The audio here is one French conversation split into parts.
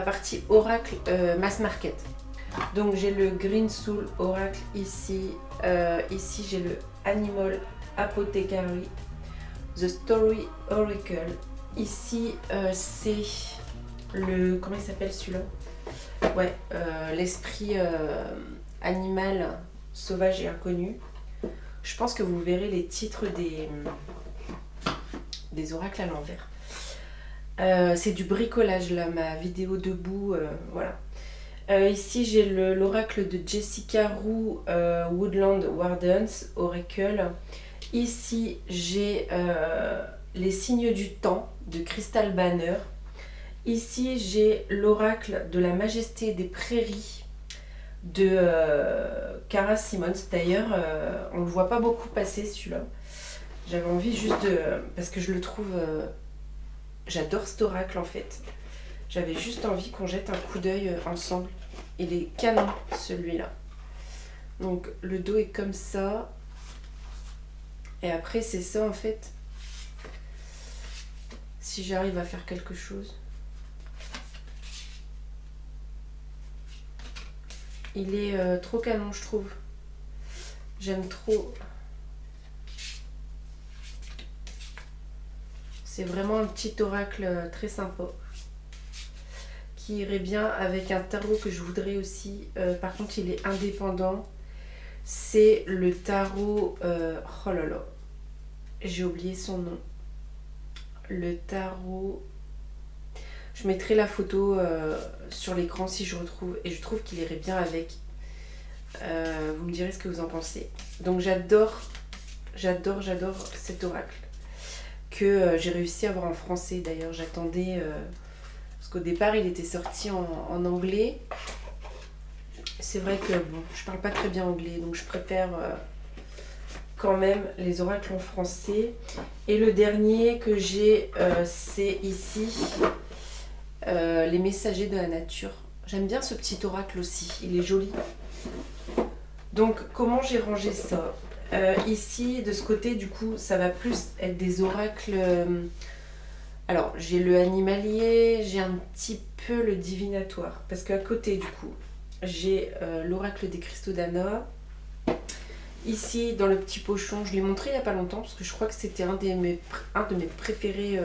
la partie oracle mass market. Donc j'ai le Green Soul Oracle ici. Ici j'ai le Animal Apothecary, The Story Oracle. Ici c'est le... comment il s'appelle celui-là? Ouais, l'esprit animal sauvage et inconnu. Je pense que vous verrez les titres des oracles à l'envers. C'est du bricolage là, ma vidéo debout, voilà. Ici j'ai l'oracle de Jessica Roux, Woodland Wardens Oracle. Ici j'ai les signes du temps de Crystal Banner. Ici j'ai l'oracle de la majesté des prairies de Cara Simmons. D'ailleurs on ne le voit pas beaucoup passer celui-là. J'avais envie juste de... parce que je le trouve... j'adore cet oracle en fait. J'avais juste envie qu'on jette un coup d'œil ensemble. Il est canon celui-là. Donc le dos est comme ça. Et après c'est ça en fait. Si j'arrive à faire quelque chose. Il est trop canon je trouve. J'aime trop. C'est vraiment un petit oracle très sympa. Qui irait bien avec un tarot que je voudrais aussi. Par contre il est indépendant. C'est le tarot... oh là là. J'ai oublié son nom. Le tarot... Je mettrai la photo sur l'écran si je retrouve. Et je trouve qu'il irait bien avec. Vous me direz ce que vous en pensez. Donc j'adore cet oracle. Que j'ai réussi à avoir en français d'ailleurs. J'attendais... parce qu'au départ il était sorti en anglais. C'est vrai que bon, je parle pas très bien anglais. Donc je préfère... quand même les oracles en français. Et le dernier que j'ai c'est ici les messagers de la nature. J'aime bien ce petit oracle aussi, il est joli. Donc comment j'ai rangé ça? Ici de ce côté du coup ça va plus être des oracles. Alors j'ai le animalier, j'ai un petit peu le divinatoire parce qu'à côté du coup j'ai l'oracle des cristaux d'Anna. Ici, dans le petit pochon, je l'ai montré il n'y a pas longtemps parce que je crois que c'était un de mes préférés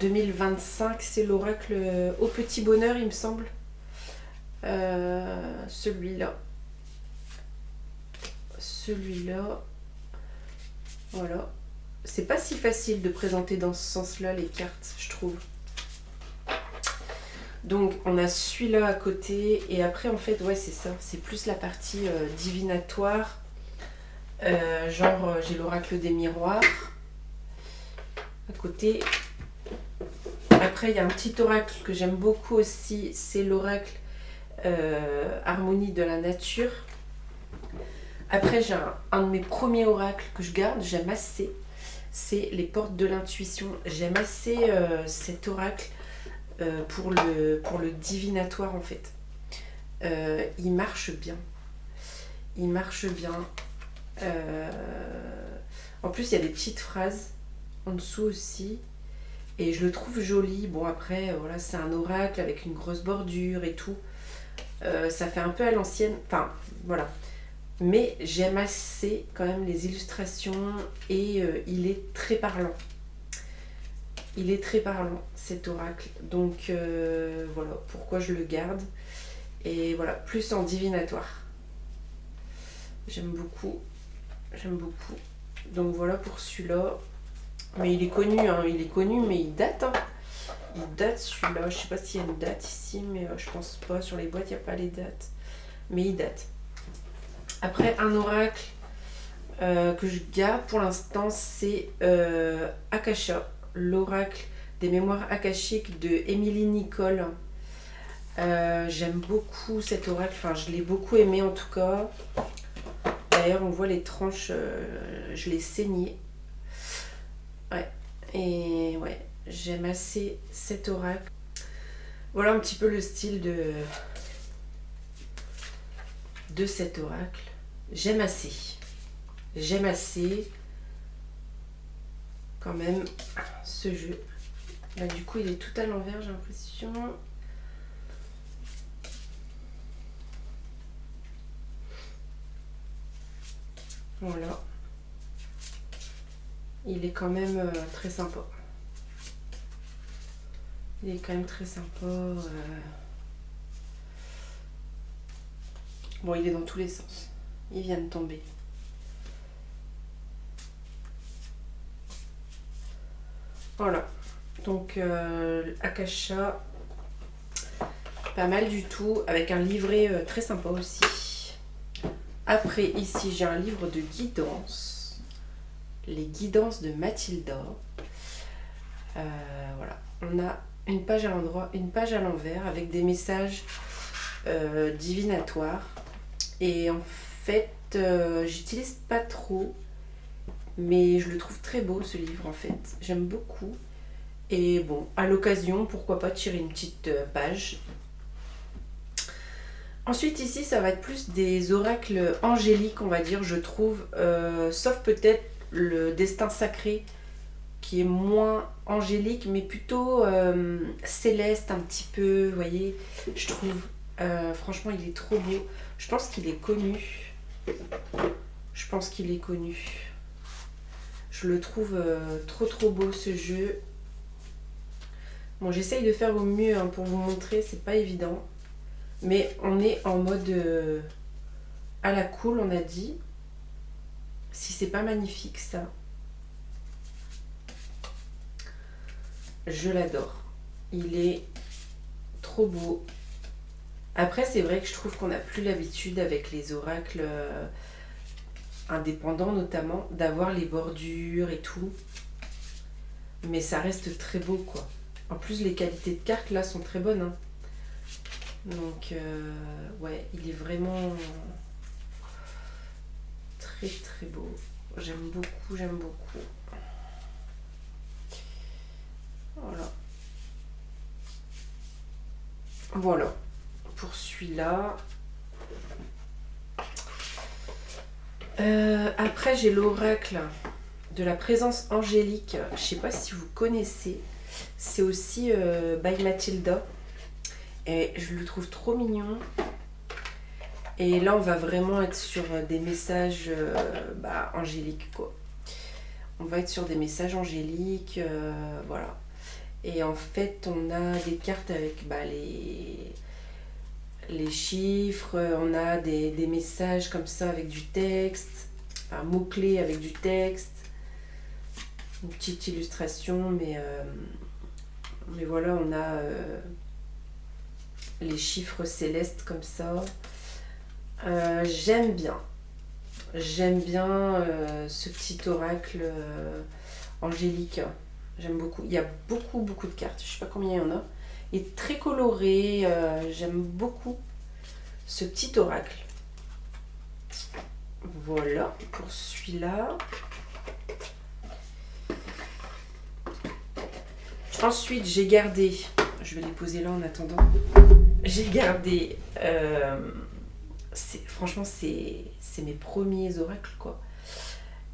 2025. C'est l'oracle au petit bonheur, il me semble. Celui-là. Celui-là. Voilà. C'est pas si facile de présenter dans ce sens-là les cartes, je trouve. Donc, on a celui-là à côté. Et après, en fait, ouais, c'est ça. C'est plus la partie divinatoire. Genre j'ai l'oracle des miroirs à côté. Après il y a un petit oracle que j'aime beaucoup aussi, c'est l'oracle harmonie de la nature. Après j'ai un de mes premiers oracles que je garde, j'aime assez, c'est les portes de l'intuition. J'aime assez cet oracle pour le divinatoire en fait. Il marche bien, il marche bien. En plus il y a des petites phrases en dessous aussi et je le trouve joli. Bon après voilà, c'est un oracle avec une grosse bordure et tout, ça fait un peu à l'ancienne, enfin voilà, mais j'aime assez quand même les illustrations et il est très parlant, il est très parlant cet oracle. Donc voilà pourquoi je le garde. Et voilà, plus en divinatoire, j'aime beaucoup. J'aime beaucoup. Donc voilà pour celui-là. Mais il est connu, hein. Il est connu, mais il date. Hein. Il date celui-là. Je sais pas s'il y a une date ici, mais je pense pas. Sur les boîtes, il n'y a pas les dates. Mais il date. Après, un oracle que je garde pour l'instant, c'est Akasha. L'oracle des mémoires akashiques de Émilie Nicole. J'aime beaucoup cet oracle. Enfin, je l'ai beaucoup aimé en tout cas. D'ailleurs, on voit les tranches, je l'ai saigné. Ouais, et ouais, j'aime assez cet oracle. Voilà un petit peu le style de cet oracle. J'aime assez. J'aime assez quand même ce jeu. Là, du coup, il est tout à l'envers, j'ai l'impression. Voilà. Il est quand même très sympa. Il est quand même très sympa. Bon, il est dans tous les sens. Il vient de tomber. Voilà. Donc, Akasha, pas mal du tout. Avec un livret très sympa aussi. Après, ici, j'ai un livre de guidance. Les guidances de Mathilda. Voilà. On a une page à l'endroit, une page à l'envers avec des messages divinatoires. Et en fait, j'utilise pas trop, mais je le trouve très beau ce livre en fait. J'aime beaucoup. Et bon, à l'occasion, pourquoi pas tirer une petite page. Ensuite ici, ça va être plus des oracles angéliques, on va dire, je trouve. Sauf peut-être le destin sacré, qui est moins angélique, mais plutôt céleste un petit peu, vous voyez, je trouve. Franchement, il est trop beau. Je pense qu'il est connu. Je pense qu'il est connu. Je le trouve trop beau ce jeu. Bon, j'essaye de faire au mieux hein, pour vous montrer, c'est pas évident. Mais on est en mode à la cool, on a dit. Si c'est pas magnifique ça. Je l'adore. Il est trop beau. Après, c'est vrai que je trouve qu'on n'a plus l'habitude avec les oracles indépendants notamment, d'avoir les bordures et tout. Mais ça reste très beau quoi. En plus, les qualités de cartes là sont très bonnes. Hein. Donc, ouais, il est vraiment très beau. J'aime beaucoup, j'aime beaucoup. Voilà. Voilà. Pour celui-là. Après, j'ai l'oracle de la présence angélique. Je sais pas si vous connaissez. C'est aussi by Mathilda. Et je le trouve trop mignon. Et là, on va vraiment être sur des messages angéliques, quoi. On va être sur des messages angéliques, voilà. Et en fait, on a des cartes avec les chiffres, on a des messages comme ça avec du texte, enfin, mots-clés avec du texte. Une petite illustration, mais voilà, on a les chiffres célestes comme ça. J'aime bien ce petit oracle angélique. J'aime beaucoup. Il y a beaucoup de cartes. Je sais pas combien il y en a. Il est très coloré. J'aime beaucoup ce petit oracle. Voilà pour celui-là. Ensuite, j'ai gardé. Je vais les poser là en attendant. J'ai gardé. Franchement, c'est mes premiers oracles, quoi.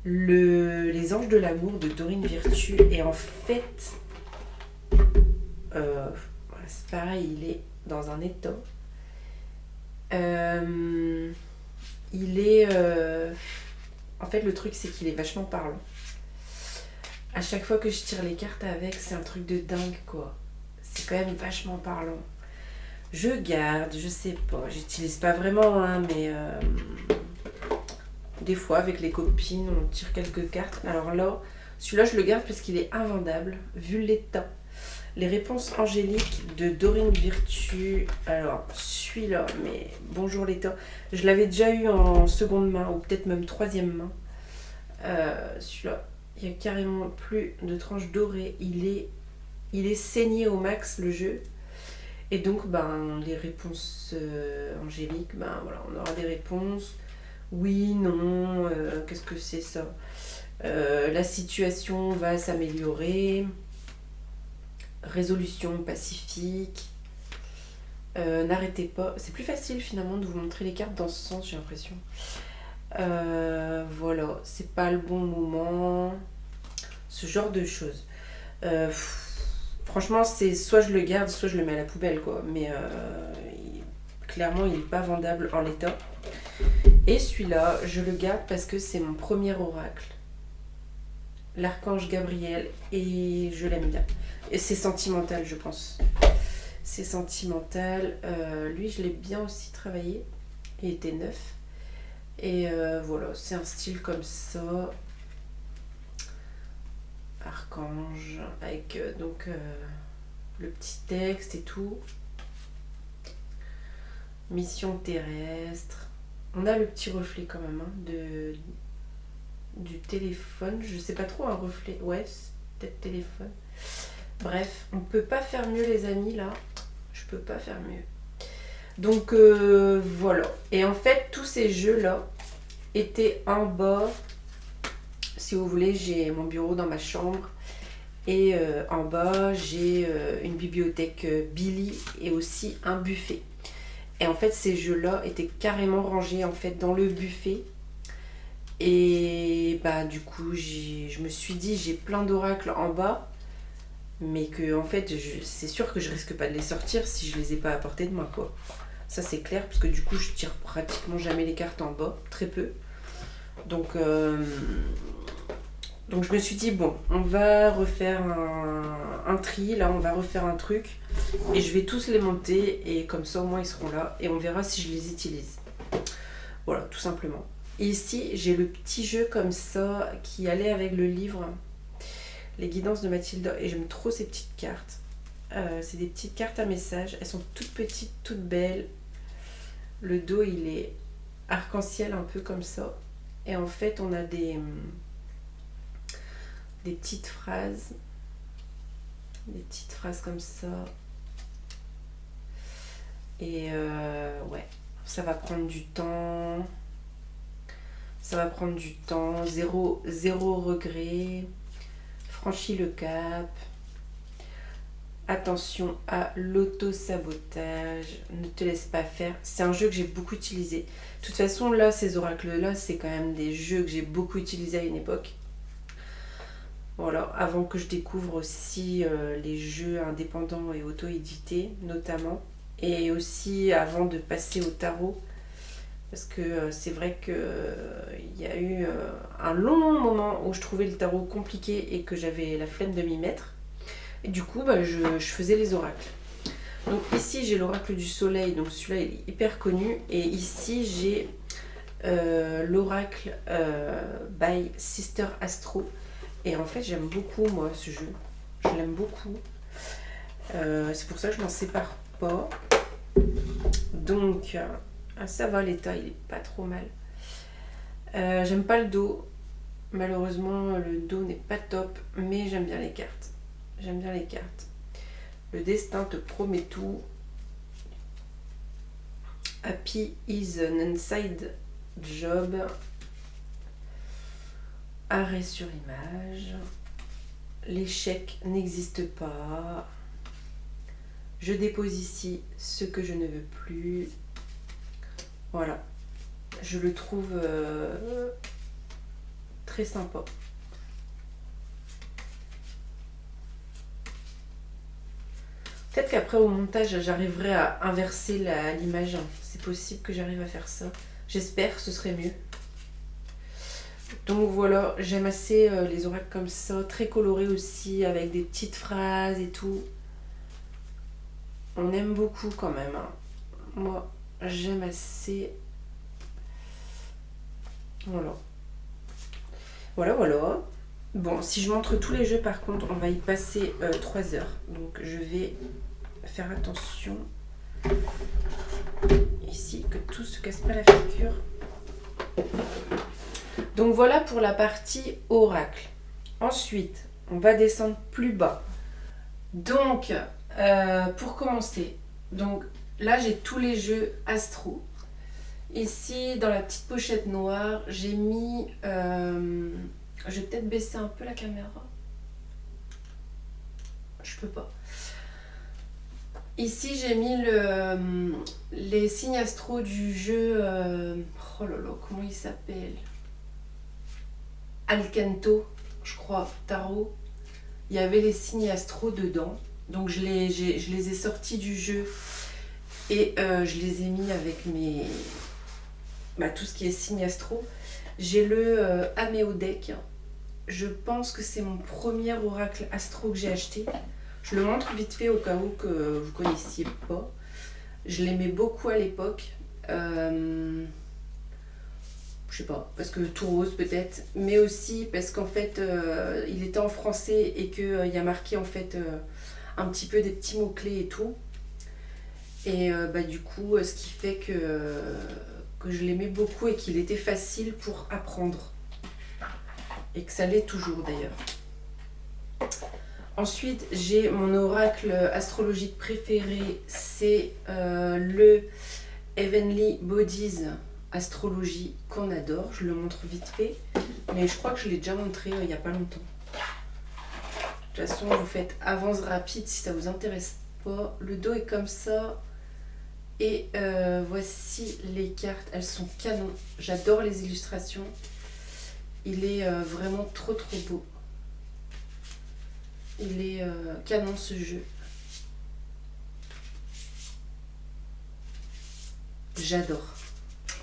Les anges de l'amour de Dorine Virtue. Et en fait, voilà, c'est pareil, il est dans un état. Il est... en fait, le truc, c'est qu'il est vachement parlant. À chaque fois que je tire les cartes avec, c'est un truc de dingue, quoi. C'est quand même vachement parlant. Je garde, je sais pas, j'utilise pas vraiment, hein, mais des fois avec les copines, on tire quelques cartes. Alors là, celui-là, je le garde parce qu'il est invendable, vu l'état. Les réponses angéliques de Dorine Virtue. Alors, celui-là, mais bonjour l'état. Je l'avais déjà eu en seconde main, ou peut-être même troisième main. Celui-là, il y a carrément plus de tranches dorées. Il est saigné au max, le jeu. Et donc, les réponses angéliques, voilà, on aura des réponses. Oui, non, qu'est-ce que c'est ça ? La situation va s'améliorer. Résolution pacifique. N'arrêtez pas. C'est plus facile finalement de vous montrer les cartes dans ce sens, j'ai l'impression. Voilà, c'est pas le bon moment. Ce genre de choses. Franchement, c'est soit je le garde, soit je le mets à la poubelle, quoi. Mais clairement, il n'est pas vendable en l'état. Et celui-là, je le garde parce que c'est mon premier oracle. L'archange Gabriel. Et je l'aime bien. Et c'est sentimental, je pense. C'est sentimental. Lui, je l'ai bien aussi travaillé. Il était neuf. Et voilà, c'est un style comme ça. Archange. Avec donc le petit texte et tout. Mission terrestre. On a le petit reflet quand même du téléphone. Je sais pas trop, un reflet. Ouais, c'est peut-être téléphone. Bref, on peut pas faire mieux les amis là. Je peux pas faire mieux. Donc voilà. Et en fait, tous ces jeux-là étaient en bas. Si vous voulez, j'ai mon bureau dans ma chambre. Et en bas, j'ai une bibliothèque Billy et aussi un buffet. Et en fait, ces jeux-là étaient carrément rangés en fait dans le buffet. Et bah du coup, je me suis dit, j'ai plein d'oracles en bas. Mais que en fait, c'est sûr que je risque pas de les sortir si je les ai pas à portée de main, quoi. Ça c'est clair, parce que du coup, je tire pratiquement jamais les cartes en bas, très peu. Donc je me suis dit, bon, on va refaire un tri, là on va refaire un truc, et je vais tous les monter, et comme ça au moins ils seront là, et on verra si je les utilise. Voilà, tout simplement. Et ici, j'ai le petit jeu comme ça, qui allait avec le livre, les guidances de Mathilda, et j'aime trop ces petites cartes. C'est des petites cartes à messages, elles sont toutes petites, toutes belles. Le dos, il est arc-en-ciel un peu comme ça, et en fait on a des petites phrases comme ça, et ouais, ça va prendre du temps, zéro regret, franchis le cap, attention à l'auto-sabotage, ne te laisse pas faire. C'est un jeu que j'ai beaucoup utilisé. De toute façon, là, ces oracles-là, c'est quand même des jeux que j'ai beaucoup utilisés à une époque. Voilà, avant que je découvre aussi les jeux indépendants et auto-édités, notamment. Et aussi avant de passer au tarot. Parce que c'est vrai qu'il y a eu un long moment où je trouvais le tarot compliqué et que j'avais la flemme de m'y mettre. Et du coup, bah, je faisais les oracles. Donc ici, j'ai l'oracle du soleil. Donc celui-là, il est hyper connu. Et ici, j'ai l'oracle by Sister Astro. Et en fait, j'aime beaucoup, moi, ce jeu. Je l'aime beaucoup. C'est pour ça que je m'en sépare pas. Donc, ça va, l'état, il est pas trop mal. J'aime pas le dos. Malheureusement, le dos n'est pas top. Mais j'aime bien les cartes. J'aime bien les cartes. Le destin te promet tout. Happy is an inside job. Arrêt sur image. L'échec n'existe pas. Je dépose ici ce que je ne veux plus. Voilà. Je le trouve très sympa. Peut-être qu'après au montage, j'arriverai à inverser l'image. C'est possible que j'arrive à faire ça. J'espère, ce serait mieux. Donc voilà, j'aime assez les oracles comme ça, très colorés aussi, avec des petites phrases et tout. On aime beaucoup quand même. Hein. Moi, j'aime assez. Voilà. Voilà. Bon, si je montre tous les jeux, par contre, on va y passer 3 heures. Donc, je vais faire attention ici, que tout se casse pas la figure. Donc, voilà pour la partie oracle. Ensuite, on va descendre plus bas. Donc, pour commencer, donc là, j'ai tous les jeux astro. Ici, dans la petite pochette noire, j'ai mis... je vais peut-être baisser un peu la caméra. Je peux pas. Ici, j'ai mis les signes astro du jeu... oh là là, comment il s'appelle? Alcanto, je crois, tarot. Il y avait les signes astro dedans. Donc, je les ai sortis du jeu. Et je les ai mis avec tout ce qui est signe astro. J'ai le Améo Deck. Je pense que c'est mon premier oracle astro que j'ai acheté. Je le montre vite fait au cas où que vous ne connaissiez pas. Je l'aimais beaucoup à l'époque. Je sais pas, parce que tout rose peut-être, mais aussi parce qu'en fait il était en français et qu'il y a marqué en fait un petit peu des petits mots-clés et tout. Et du coup, ce qui fait que je l'aimais beaucoup et qu'il était facile pour apprendre. Et que ça l'est toujours d'ailleurs. Ensuite, j'ai mon oracle astrologique préféré, c'est le Heavenly Bodies Astrologie qu'on adore. Je le montre vite fait, mais je crois que je l'ai déjà montré il n'y a pas longtemps. De toute façon, vous faites avance rapide si ça vous intéresse pas. Le dos est comme ça. Et voici les cartes, elles sont canon. J'adore les illustrations. Il est vraiment trop beau. Il est canon ce jeu. J'adore.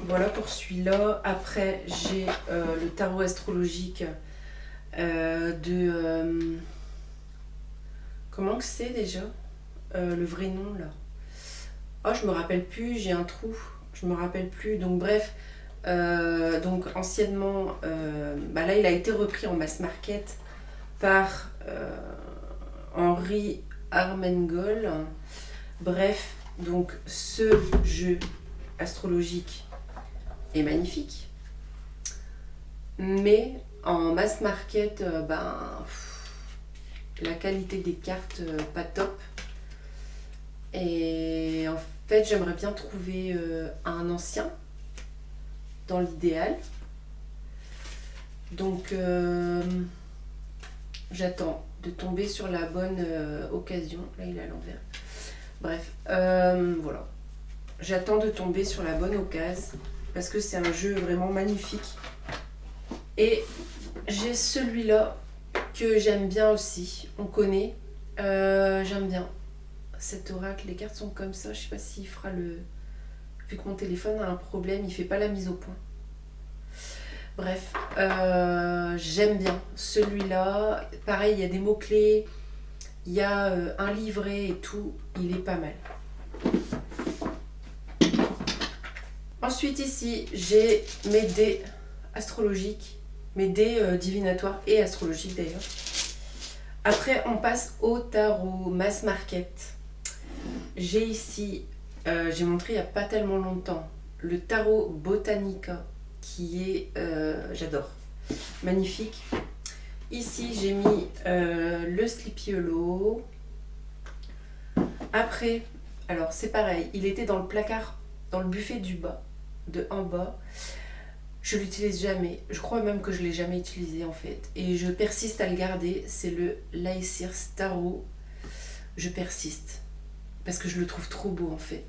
Voilà pour celui-là. Après, j'ai le tarot astrologique de... comment que c'est déjà le vrai nom là? Oh, je me rappelle plus, j'ai un trou. Je me rappelle plus. Donc bref, donc anciennement, là il a été repris en mass market par Henri Armengol. Bref, donc ce jeu astrologique est magnifique, mais en mass market, la qualité des cartes pas top. Et en fait, j'aimerais bien trouver un ancien dans l'idéal. Donc j'attends de tomber sur la bonne occasion. Là, il est à l'envers. Bref, voilà. J'attends de tomber sur la bonne occasion parce que c'est un jeu vraiment magnifique. Et j'ai celui-là que j'aime bien aussi. On connaît. J'aime bien cet oracle. Les cartes sont comme ça. Je sais pas s'il fera le... Vu que mon téléphone a un problème, il fait pas la mise au point. Bref, j'aime bien celui-là. Pareil, il y a des mots-clés. Il y a un livret et tout. Il est pas mal. Ensuite ici, j'ai mes dés astrologiques, mes dés divinatoires et astrologiques d'ailleurs. Après, on passe au tarot mass market. J'ai ici, j'ai montré il n'y a pas tellement longtemps, le tarot Botanica qui est, j'adore, magnifique. Ici, j'ai mis le Sleepy Hollow. Après, alors c'est pareil, il était dans le placard, dans le buffet du bas. De en bas, je l'utilise jamais, je crois même que je l'ai jamais utilisé en fait, et je persiste à le garder. C'est le Lysirs Tarot. Je persiste parce que je le trouve trop beau en fait,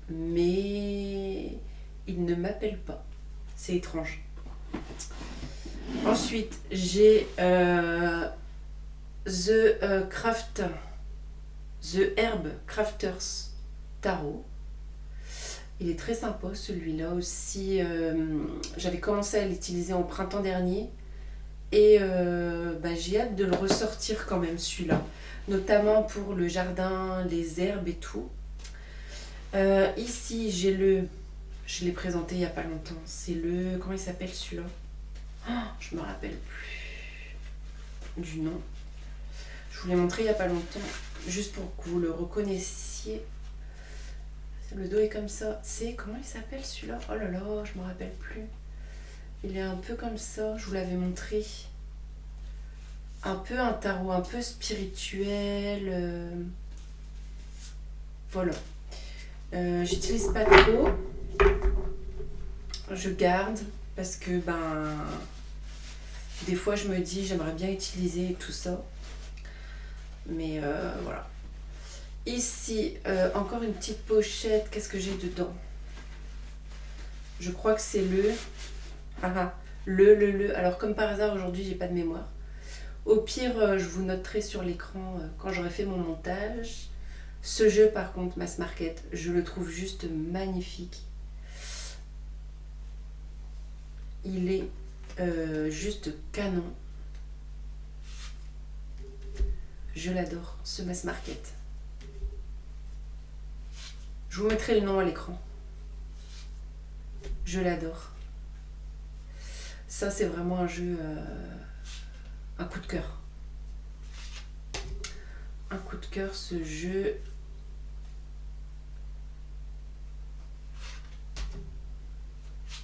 mais il ne m'appelle pas, c'est étrange. Ensuite j'ai The Herb Crafters Tarot. Il est très sympa celui-là aussi. J'avais commencé à l'utiliser en printemps dernier. Et j'ai hâte de le ressortir quand même celui-là. Notamment pour le jardin, les herbes et tout. Ici j'ai le... Je l'ai présenté il n'y a pas longtemps. C'est le... Comment il s'appelle celui-là? Je me rappelle plus du nom. Je vous l'ai montré il n'y a pas longtemps. Juste pour que vous le reconnaissiez. Le dos est comme ça. C'est comment il s'appelle celui-là? Oh là là, je me rappelle plus. Il est un peu comme ça. Je vous l'avais montré. Un peu un tarot, un peu spirituel. Voilà. J'utilise pas trop. Je garde parce que des fois je me dis j'aimerais bien utiliser tout ça. Mais voilà. Ici, encore une petite pochette. Qu'est-ce que j'ai dedans? Je crois que c'est le... Alors, comme par hasard, aujourd'hui, j'ai pas de mémoire. Au pire, je vous noterai sur l'écran quand j'aurai fait mon montage. Ce jeu, par contre, Mass Market, je le trouve juste magnifique. il est juste canon. Je l'adore, ce Mass Market. Je vous mettrai le nom à l'écran. Je l'adore. Ça, c'est vraiment un jeu, un coup de cœur. Un coup de cœur, ce jeu.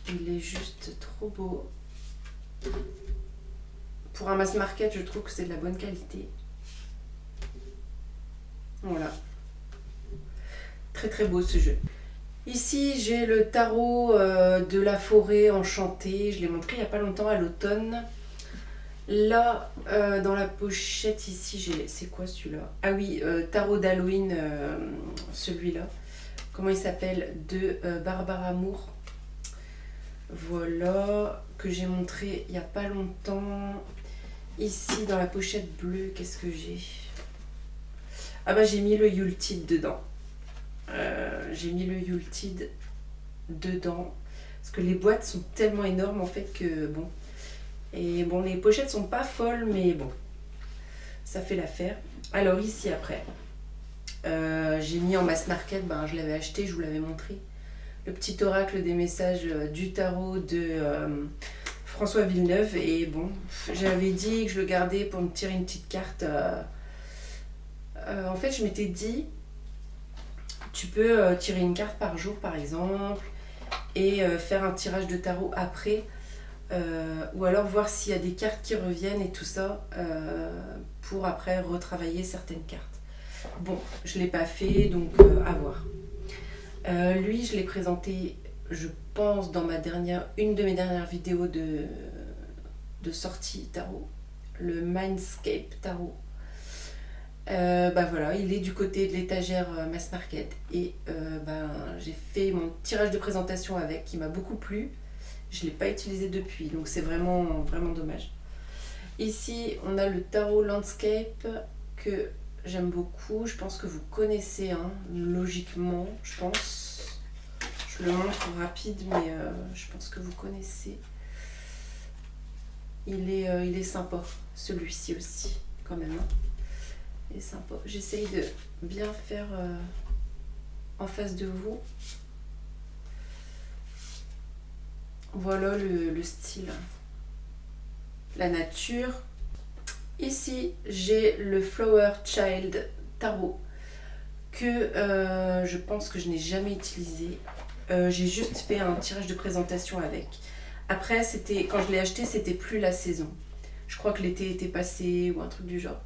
Il est juste trop beau. Pour un Mass Market, je trouve que c'est de la bonne qualité. Voilà. Très très beau ce jeu. Ici, j'ai le tarot de la forêt enchantée. Je l'ai montré il n'y a pas longtemps, à l'automne. Là, dans la pochette, ici, j'ai... C'est quoi celui-là? Ah oui, tarot d'Halloween, celui-là. Comment il s'appelle? De Barbara Moore. Voilà, que j'ai montré il n'y a pas longtemps. Ici, dans la pochette bleue, qu'est-ce que j'ai? Ah bah, j'ai mis le Yuletide dedans. J'ai mis le Yuletide dedans. Parce que les boîtes sont tellement énormes, en fait, que bon... Et bon, les pochettes sont pas folles, mais bon, ça fait l'affaire. Alors ici, après, j'ai mis en Mass Market, ben, je l'avais acheté, je vous l'avais montré. Le petit oracle des messages du tarot de François Villeneuve. Et bon, j'avais dit que je le gardais pour me tirer une petite carte. En fait, je m'étais dit, tu peux tirer une carte par jour, par exemple, et faire un tirage de tarot après. Ou alors voir s'il y a des cartes qui reviennent et tout ça pour après retravailler certaines cartes. Bon, je ne l'ai pas fait, donc à voir. Lui, je l'ai présenté, je pense, dans une de mes dernières vidéos de sortie tarot, le Mindscape Tarot. Bah voilà, il est du côté de l'étagère Mass Market et j'ai fait mon tirage de présentation avec, qui m'a beaucoup plu. Je ne l'ai pas utilisé depuis, donc c'est vraiment, vraiment dommage. Ici, on a le tarot Landscape que j'aime beaucoup. Je pense que vous connaissez, hein, logiquement, je pense. Je le montre rapide, mais je pense que vous connaissez. Il est sympa, celui-ci aussi, quand même. Hein. Il est sympa. J'essaye de bien faire en face de vous. Voilà le style. La nature. Ici, j'ai le Flower Child Tarot que je pense que je n'ai jamais utilisé. J'ai juste fait un tirage de présentation avec. Après, quand je l'ai acheté, c'était plus la saison. Je crois que l'été était passé ou un truc du genre.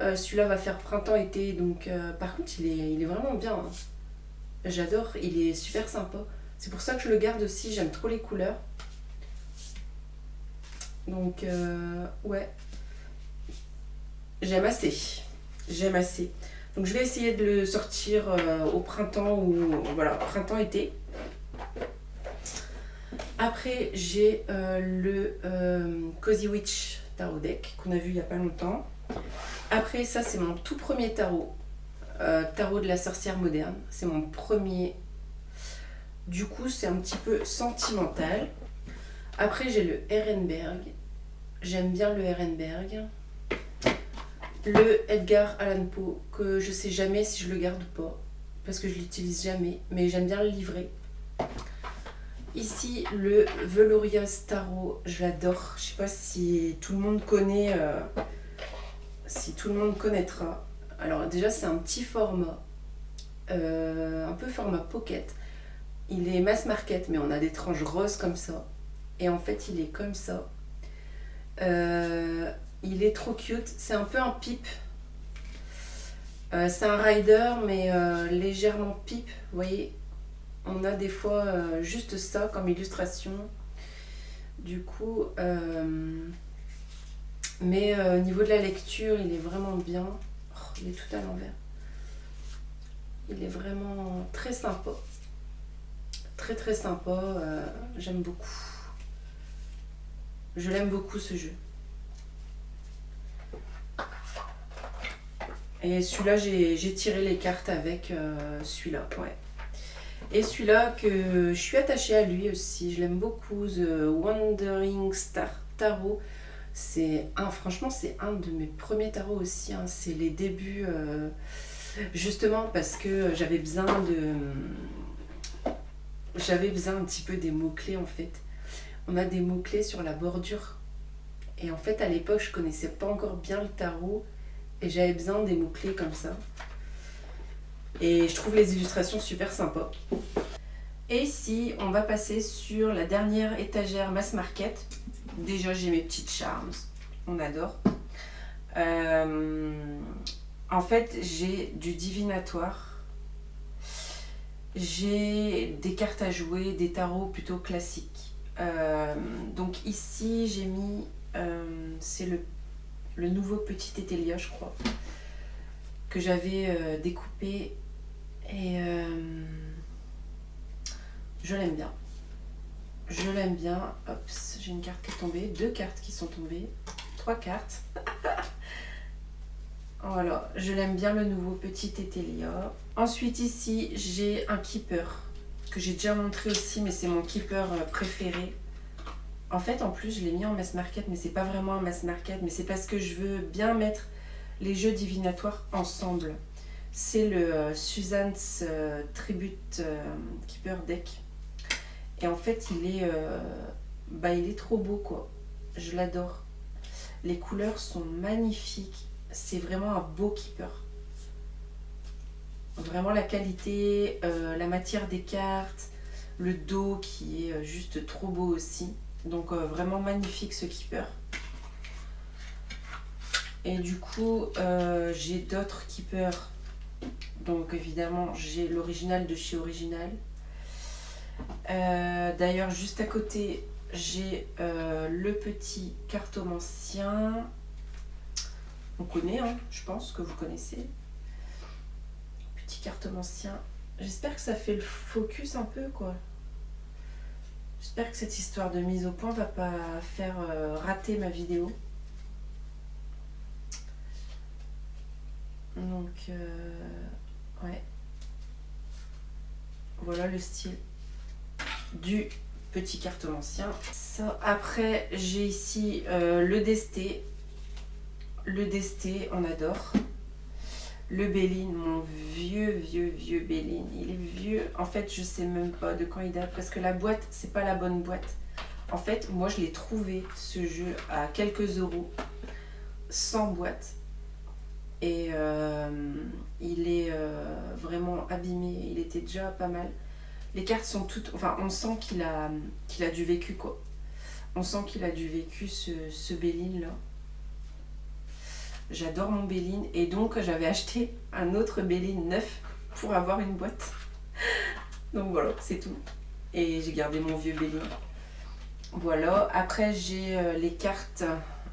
Celui-là va faire printemps-été, donc par contre, il est vraiment bien. Hein. J'adore, il est super sympa. C'est pour ça que je le garde aussi, j'aime trop les couleurs. Donc, ouais. J'aime assez. J'aime assez. Donc, je vais essayer de le sortir au printemps ou... Voilà, printemps-été. Après, j'ai le Cozy Witch Tarot Deck qu'on a vu il n'y a pas longtemps. Après, ça, c'est mon tout premier tarot. Tarot de la sorcière moderne. C'est mon premier... Du coup, c'est un petit peu sentimental. Après, j'ai le Ehrenberg. J'aime bien le Ehrenberg. Le Edgar Allan Poe, que je sais jamais si je le garde ou pas, parce que je l'utilise jamais, mais j'aime bien le livret. Ici, le Velorious Tarot, je l'adore. Je sais pas si tout le monde connaît, si tout le monde connaîtra. Alors déjà, c'est un petit format, un peu format pocket. Il est Mass Market, mais on a des tranches roses comme ça. Et en fait, il est comme ça. Il est trop cute. C'est un peu un pipe. C'est un rider, mais légèrement pipe. Vous voyez, on a des fois juste ça comme illustration. Du coup, mais au niveau de la lecture, il est vraiment bien. Oh, il est tout à l'envers. Il est vraiment très sympa. Très très sympa. J'aime beaucoup. Je l'aime beaucoup ce jeu. Et celui-là, j'ai tiré les cartes avec celui-là. Ouais. Et celui-là que je suis attachée à lui aussi, je l'aime beaucoup, The Wandering Star Tarot. Franchement, c'est un de mes premiers tarots aussi, hein. C'est les débuts, justement parce que j'avais besoin un petit peu des mots-clés en fait. On a des mots-clés sur la bordure. Et en fait, à l'époque, je connaissais pas encore bien le tarot et j'avais besoin des mots-clés comme ça. Et je trouve les illustrations super sympas. Et ici, on va passer sur la dernière étagère Mass Market. Déjà, j'ai mes petites charms. On adore. En fait, j'ai du divinatoire. J'ai des cartes à jouer, des tarots plutôt classiques. Donc ici, j'ai mis... c'est le nouveau petit Etelia, je crois, que j'avais découpé. Et je l'aime bien. Je l'aime bien. Hop, j'ai une carte qui est tombée. 2 cartes qui sont tombées. 3 cartes. Voilà, je l'aime bien le nouveau petit Etelia. Ensuite ici, j'ai un keeper que j'ai déjà montré aussi, mais c'est mon keeper préféré. En fait, en plus, je l'ai mis en mass market, mais c'est pas vraiment un mass market, mais c'est parce que je veux bien mettre les jeux divinatoires ensemble. C'est le Suzanne's Tribute Keeper Deck. Et en fait, il est trop beau, quoi. Je l'adore. Les couleurs sont magnifiques. C'est vraiment un beau keeper. Vraiment la qualité, la matière des cartes, le dos qui est juste trop beau aussi. Donc vraiment magnifique ce keeper. Et du coup, j'ai d'autres keepers. Donc évidemment, j'ai l'original de chez Original. D'ailleurs, juste à côté, j'ai le petit cartomancien. On connaît, hein, je pense que vous connaissez. Petit cartomancien. J'espère que ça fait le focus un peu, quoi. J'espère que cette histoire de mise au point va pas faire rater ma vidéo. Donc, ouais. Voilà le style du petit cartomancien. Ça, après, j'ai ici le Desté. Le Desté, on adore. Le Béline, mon vieux Béline. Il est vieux. En fait, je sais même pas de quand il date. Parce que la boîte, c'est pas la bonne boîte. En fait, moi, je l'ai trouvé, ce jeu, à quelques euros. Sans boîte. Et il est vraiment abîmé. Il était déjà pas mal. Les cartes sont toutes... Enfin, on sent qu'il a du vécu, quoi. On sent qu'il a du vécu, ce Béline, là. J'adore mon Béline. Et donc, j'avais acheté un autre Béline neuf pour avoir une boîte. Donc voilà, c'est tout. Et j'ai gardé mon vieux Béline. Voilà. Après, j'ai les cartes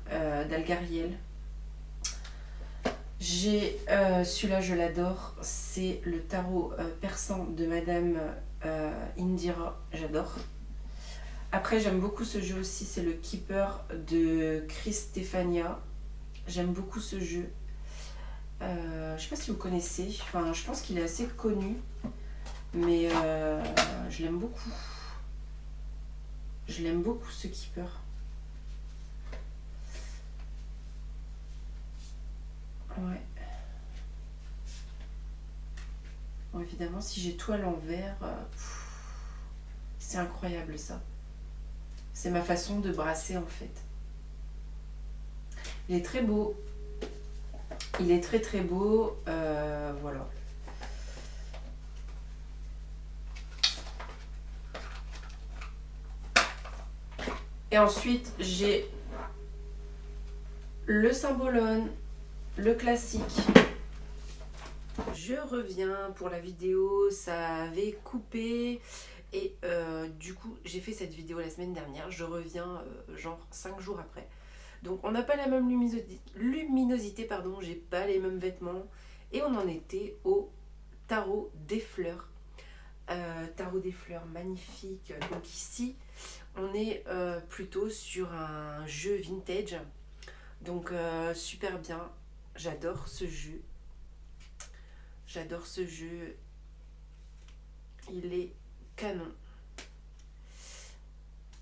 d'Algariel. J'ai celui-là, je l'adore. C'est le tarot persan de Madame Indira. J'adore. Après, j'aime beaucoup ce jeu aussi. C'est le Keeper de Chris Stefania. J'aime beaucoup ce jeu. Je sais pas si vous connaissez. Enfin, je pense qu'il est assez connu. Mais je l'aime beaucoup. Je l'aime beaucoup ce Keeper. Ouais. Bon, évidemment, si j'ai tout à l'envers, c'est incroyable ça. C'est ma façon de brasser en fait. Il est très beau. Il est très très beau. Voilà. Et ensuite, j'ai le Symbolone, le classique. Je reviens pour la vidéo, ça avait coupé et du coup j'ai fait cette vidéo la semaine dernière, je reviens genre 5 jours après. Donc on n'a pas la même luminosité, pardon, j'ai pas les mêmes vêtements et on en était au tarot des fleurs. Tarot des fleurs magnifique. Donc ici on est plutôt sur un jeu vintage, donc super bien, j'adore ce jeu. J'adore ce jeu. Il est canon.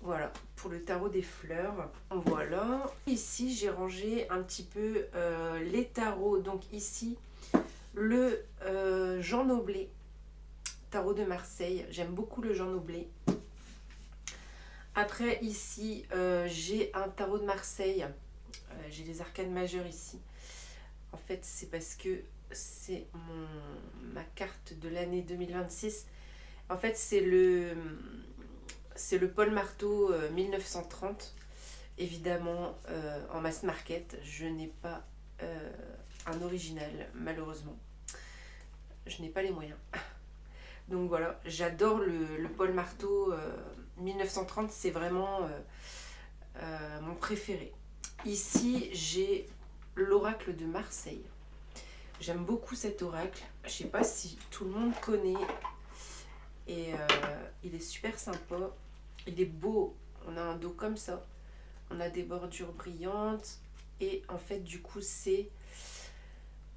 Voilà, pour le tarot des fleurs. Voilà. Ici, j'ai rangé un petit peu les tarots. Donc ici, le Jean Noblet, tarot de Marseille. J'aime beaucoup le Jean Noblet. Après, ici, j'ai un tarot de Marseille. J'ai les arcanes majeures ici. En fait, c'est parce que c'est ma carte de l'année 2026. En fait, c'est le Paul Marteau 1930. Évidemment, en mass market. Je n'ai pas un original, malheureusement. Je n'ai pas les moyens. Donc voilà, j'adore le Paul Marteau 1930. C'est vraiment mon préféré. Ici, j'ai l'oracle de Marseille. J'aime beaucoup cet oracle. Je sais pas si tout le monde connaît. Et il est super sympa. Il est beau. On a un dos comme ça. On a des bordures brillantes. Et en fait, du coup, c'est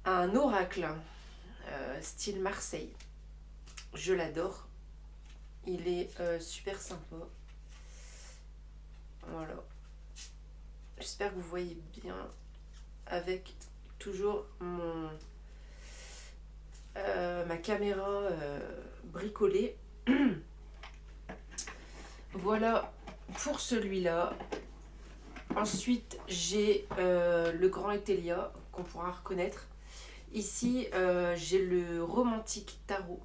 un oracle style Marseille. Je l'adore. Il est super sympa. Voilà. J'espère que vous voyez bien avec toujours ma caméra bricolée. Voilà pour celui-là. Ensuite, j'ai le grand Etelia qu'on pourra reconnaître. Ici, j'ai le romantique tarot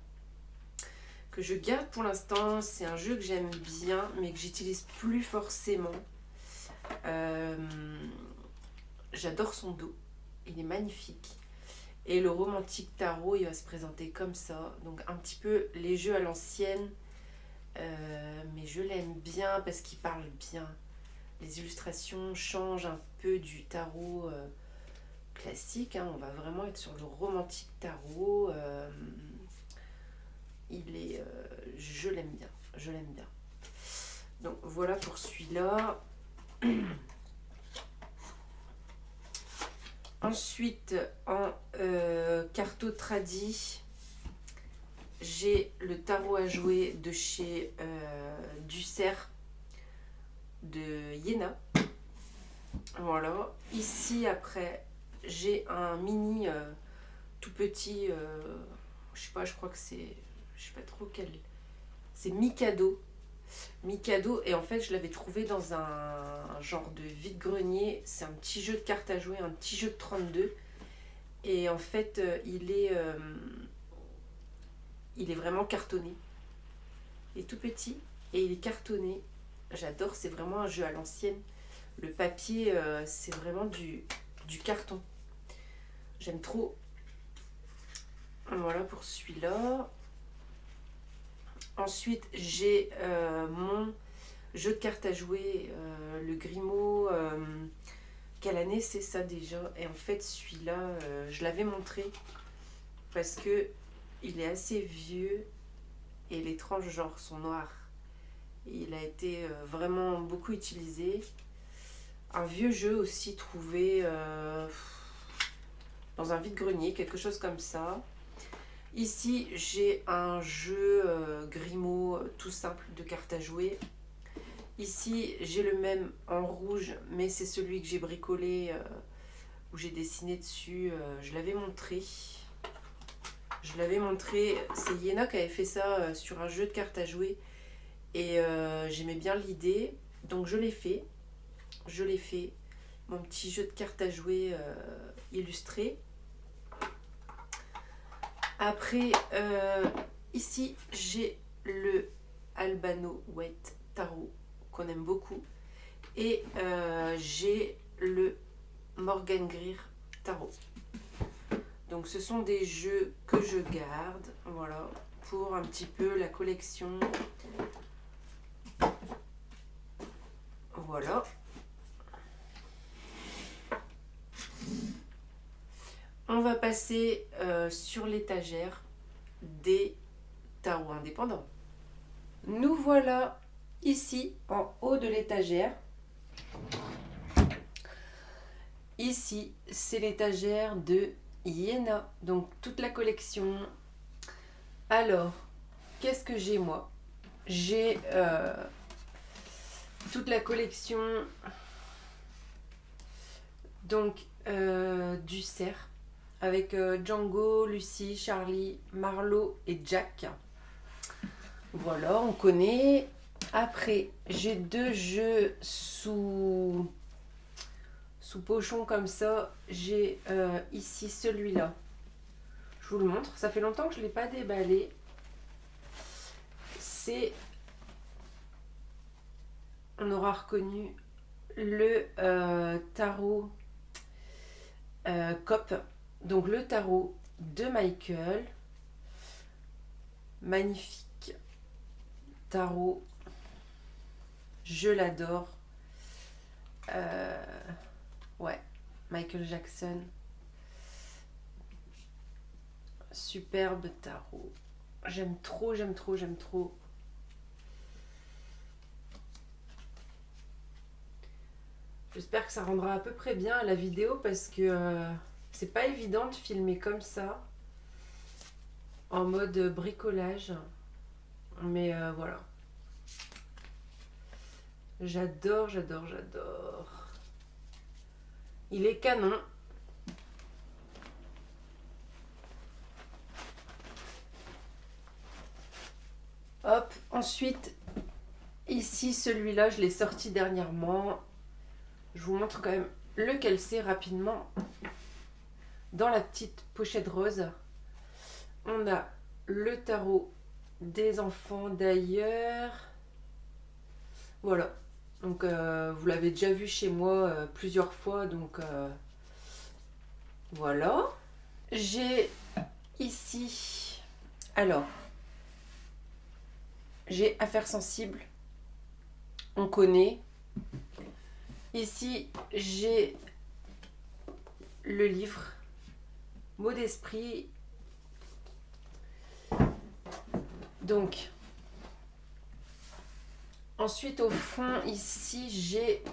que je garde pour l'instant. C'est un jeu que j'aime bien, mais que j'utilise plus forcément. J'adore son dos. Il est magnifique. Et le romantique tarot, il va se présenter comme ça. Donc un petit peu les jeux à l'ancienne. Mais je l'aime bien parce qu'il parle bien. Les illustrations changent un peu du tarot classique. Hein. On va vraiment être sur le romantique tarot. Je l'aime bien. Je l'aime bien. Donc voilà pour celui-là. Ensuite, en carto tradi, j'ai le tarot à jouer de chez Dussert de Iéna. Voilà. Ici, après, j'ai un mini tout petit, je sais pas, je crois que c'est, je sais pas trop quel, c'est Mikado. Mikado, et en fait, je l'avais trouvé dans un genre de vide-grenier. C'est un petit jeu de cartes à jouer, un petit jeu de 32. Et en fait, il est vraiment cartonné. Il est tout petit et il est cartonné. J'adore, c'est vraiment un jeu à l'ancienne. Le papier, c'est vraiment du carton. J'aime trop. Voilà pour celui-là. Ensuite, j'ai mon jeu de cartes à jouer, le Grimaud. Quelle année c'est ça déjà? Et en fait, celui-là, je l'avais montré parce que il est assez vieux et les tranches genre sont noires. Il a été vraiment beaucoup utilisé. Un vieux jeu aussi trouvé dans un vide-grenier, quelque chose comme ça. Ici, j'ai un jeu Grimaud tout simple de cartes à jouer. Ici, j'ai le même en rouge, mais c'est celui que j'ai bricolé, où j'ai dessiné dessus. Je l'avais montré. C'est Iéna qui avait fait ça sur un jeu de cartes à jouer. Et j'aimais bien l'idée, donc je l'ai fait. Mon petit jeu de cartes à jouer illustré. Après, ici, j'ai le Albano White Tarot qu'on aime beaucoup. Et j'ai le Morgan Greer Tarot. Donc ce sont des jeux que je garde, voilà, pour un petit peu la collection. Voilà. On va passer sur l'étagère des tarots indépendants. Nous voilà ici en haut de l'étagère. Ici, c'est l'étagère de Iéna, donc toute la collection. Alors, qu'est-ce que j'ai moi? J'ai toute la collection donc du cerf avec Django, Lucie, Charlie, Marlowe et Jack. Voilà, on connaît. Après, j'ai 2 jeux sous pochon comme ça. J'ai ici celui-là. Je vous le montre. Ça fait longtemps que je ne l'ai pas déballé. C'est... On aura reconnu le tarot COP. Donc le tarot de Michael. Magnifique tarot. Je l'adore. Ouais, Michael Jackson. Superbe tarot. J'aime trop, j'aime trop, j'aime trop. J'espère que ça rendra à peu près bien à la vidéo parce que c'est pas évident de filmer comme ça en mode bricolage. Mais voilà. J'adore, j'adore, j'adore. Il est canon. Hop, ensuite, ici, celui-là, je l'ai sorti dernièrement. Je vous montre quand même lequel c'est rapidement. Dans la petite pochette rose, on a le tarot des enfants d'ailleurs. Voilà. Donc, vous l'avez déjà vu chez moi plusieurs fois. Donc, voilà. J'ai ici... Alors, j'ai Affaires sensibles. On connaît. Ici, j'ai le livre Mots d'esprit. Donc, ensuite au fond, ici, j'ai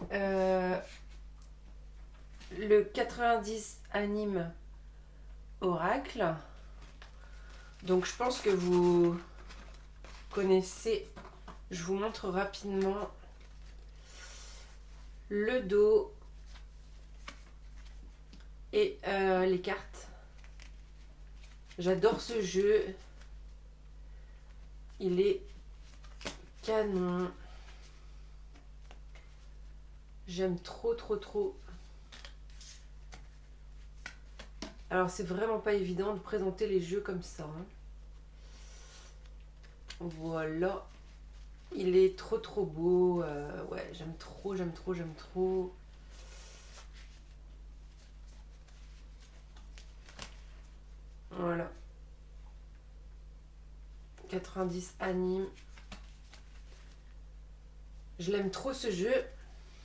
le 90 anime oracle. Donc, je pense que vous connaissez. Je vous montre rapidement le dos et les cartes. J'adore ce jeu. Il est canon. J'aime trop, trop, trop. Alors, c'est vraiment pas évident de présenter les jeux comme ça. Hein. Voilà. Il est trop, trop beau. Ouais, j'aime trop, j'aime trop, j'aime trop. Voilà. 90 anime. Je l'aime trop ce jeu.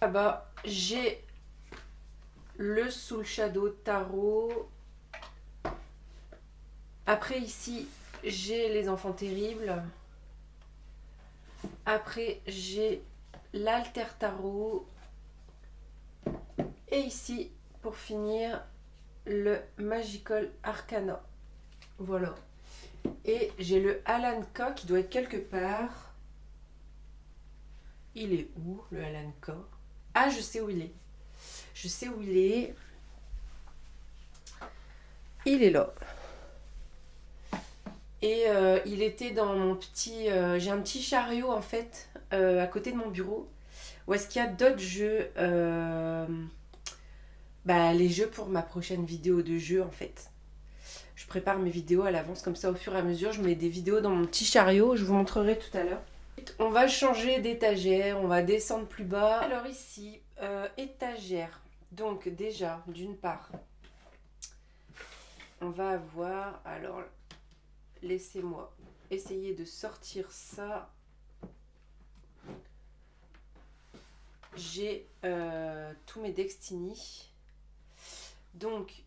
Là-bas, j'ai le Soul Shadow Tarot. Après ici, j'ai les enfants terribles. Après, j'ai l'Alter Tarot. Et ici, pour finir, le Magical Arcana. Voilà. Et j'ai le Alanka qui doit être quelque part. Il est où, le Alanka? Ah, je sais où il est. Je sais où il est. Il est là. Et il était dans mon petit... j'ai un petit chariot, en fait, à côté de mon bureau. Où est-ce qu'il y a d'autres jeux les jeux pour ma prochaine vidéo de jeu, en fait. Je prépare mes vidéos à l'avance, comme ça, au fur et à mesure. Je mets des vidéos dans mon petit chariot. Je vous montrerai tout à l'heure. On va changer d'étagère. On va descendre plus bas. Alors ici, étagère. Donc déjà, d'une part, on va avoir... Alors, laissez-moi essayer de sortir ça. J'ai tous mes Destiny. Donc,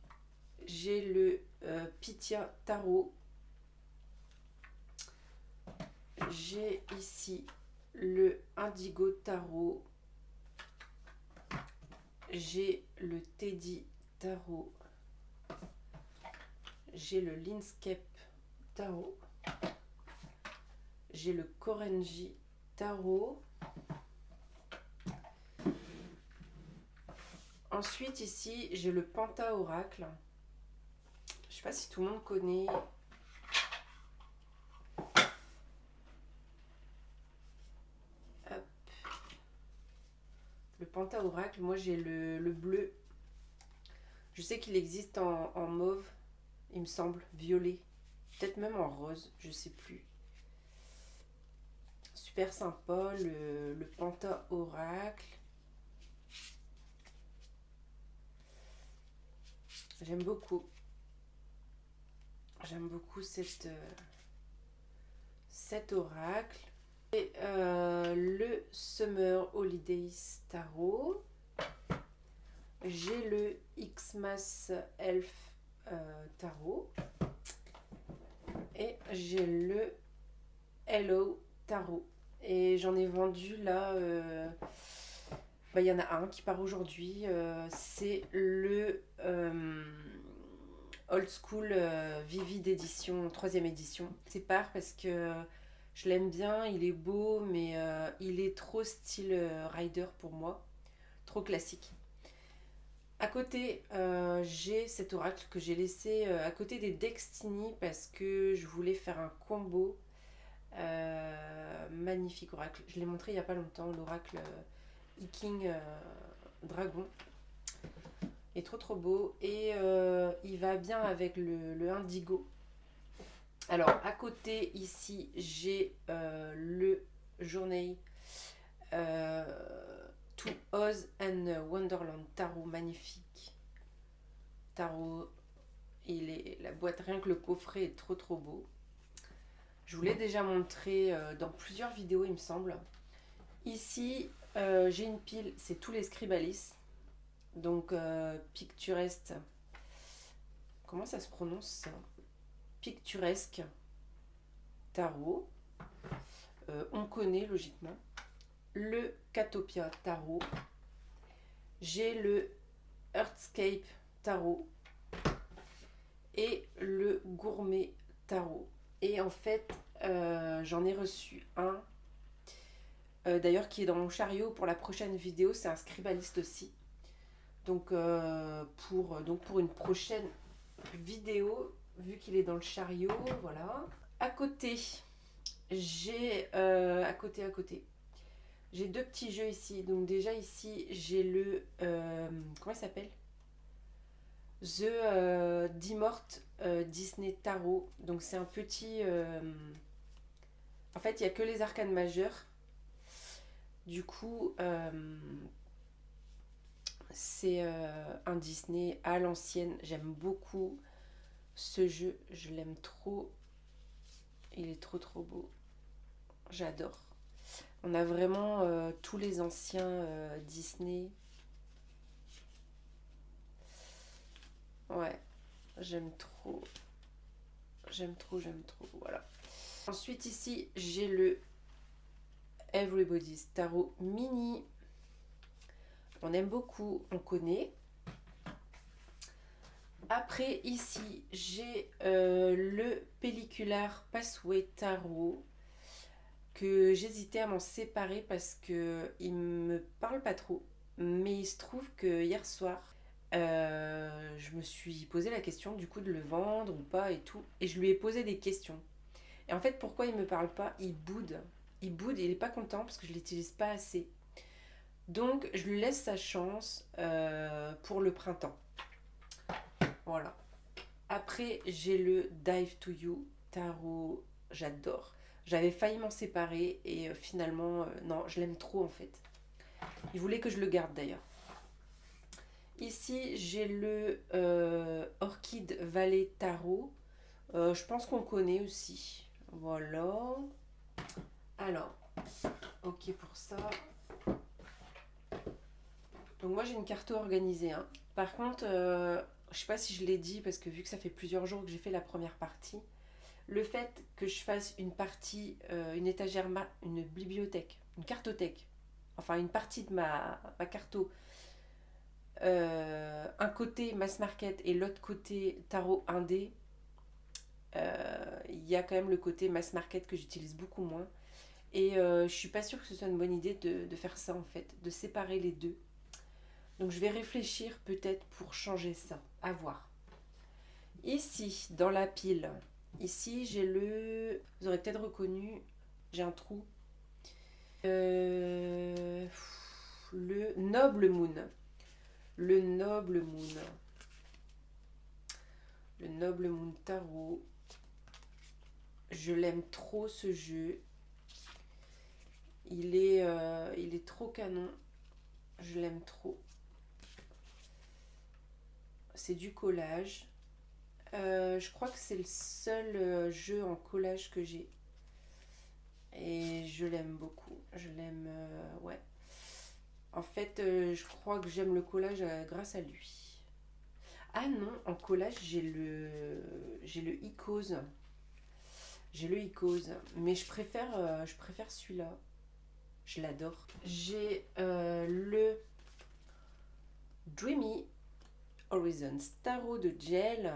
j'ai le Pythia Tarot. J'ai ici le Indigo Tarot. J'ai le Teddy Tarot. J'ai le Landscape Tarot. j'ai le Korenji Tarot. Ensuite, ici, j'ai le Penta Oracle. Je sais pas si tout le monde connaît. Hop. Le Penta Oracle, moi j'ai le bleu. Je sais qu'il existe en mauve, il me semble, violet. Peut-être même en rose, je sais plus. Super sympa, le Penta Oracle. J'aime beaucoup. J'aime beaucoup cet oracle. Et le Summer Holidays Tarot. J'ai le Xmas Elf Tarot. Et j'ai le Hello Tarot. Et j'en ai vendu là. Il y en a un qui part aujourd'hui. C'est le Old School Vivid édition, 3e édition. C'est part parce que je l'aime bien, il est beau, mais il est trop style rider pour moi. Trop classique. À côté, j'ai cet oracle que j'ai laissé à côté des Destiny parce que je voulais faire un combo. Magnifique oracle. Je l'ai montré il n'y a pas longtemps, l'oracle Iking Dragon. Il est trop beau et il va bien avec le indigo. Alors à côté ici j'ai le Journey To Oz and Wonderland Tarot, magnifique. Tarot, la boîte, rien que le coffret est trop beau. Je vous l'ai déjà montré dans plusieurs vidéos il me semble. Ici j'ai une pile, c'est tous les Scribalis. Donc picturesque, comment ça se prononce ça? Picturesque Tarot. On connaît logiquement. Le Catopia Tarot. J'ai le Earthscape Tarot. Et le Gourmet Tarot. Et en fait, j'en ai reçu un. D'ailleurs, qui est dans mon chariot pour la prochaine vidéo. C'est un scribaliste aussi. Donc, pour une prochaine vidéo, vu qu'il est dans le chariot, voilà. À côté, j'ai j'ai deux petits jeux ici. Donc déjà ici, j'ai le comment il s'appelle? The Dimort Disney Tarot. Donc c'est un petit en fait, il n'y a que les arcanes majeures. Du coup, c'est un Disney à l'ancienne. J'aime beaucoup ce jeu. Je l'aime trop. Il est trop beau. J'adore. On a vraiment tous les anciens Disney. Ouais, j'aime trop. J'aime trop. Voilà. Ensuite, ici, j'ai le Everybody's Tarot Mini. On aime beaucoup, on connaît. Après, ici, j'ai le Pellicular Passway Tarot que j'hésitais à m'en séparer parce que il me parle pas trop. Mais il se trouve que hier soir, je me suis posé la question du coup de le vendre ou pas et tout. Et je lui ai posé des questions. Et en fait, pourquoi il me parle pas? Il boude. Il boude et il est pas content parce que je l'utilise pas assez. Donc, je lui laisse sa chance pour le printemps. Voilà. Après, j'ai le Dive to You Tarot. J'adore. J'avais failli m'en séparer et finalement, non, je l'aime trop en fait. Il voulait que je le garde d'ailleurs. Ici, j'ai le Orchid Valley Tarot. Je pense qu'on connaît aussi. Voilà. Alors, ok pour ça. Donc moi, j'ai une carte organisée. Hein. Par contre, je sais pas si je l'ai dit parce que vu que ça fait plusieurs jours que j'ai fait la première partie, le fait que je fasse une partie, une étagère, une bibliothèque, une cartothèque, enfin une partie de ma carto, un côté mass market et l'autre côté tarot indé, Il y a quand même le côté mass market que j'utilise beaucoup moins. Et je suis pas sûre que ce soit une bonne idée de faire ça en fait, de séparer les deux. Donc je vais réfléchir peut-être pour changer ça, à voir. Ici, dans la pile, ici j'ai vous aurez peut-être reconnu, j'ai un trou. Le Noble Moon. Le Noble Moon. Le Noble Moon Tarot. Je l'aime trop ce jeu. Il est trop canon. Je l'aime trop. C'est du collage. Je crois que c'est le seul jeu en collage que j'ai. Et je l'aime beaucoup. Je l'aime, ouais. En fait, je crois que j'aime le collage grâce à lui. Ah non, en collage, j'ai le Icos. J'ai le Icos. Mais je préfère celui-là. Je l'adore. J'ai le Dreamy Horizons Tarot de Gel.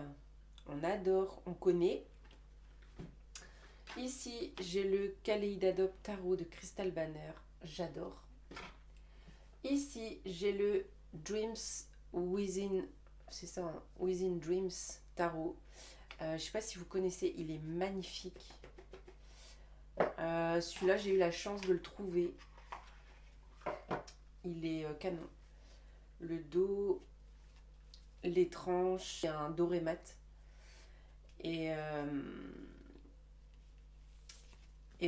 On adore, on connaît. Ici, j'ai le Kaleidadop Tarot de Crystal Banner. J'adore. Ici, j'ai le Dreams Within, c'est ça, hein, Within Dreams Tarot. Je ne sais pas si vous connaissez, il est magnifique. Celui-là, j'ai eu la chance de le trouver. Il est canon. Le dos, les tranches, il y a un doré mat. Et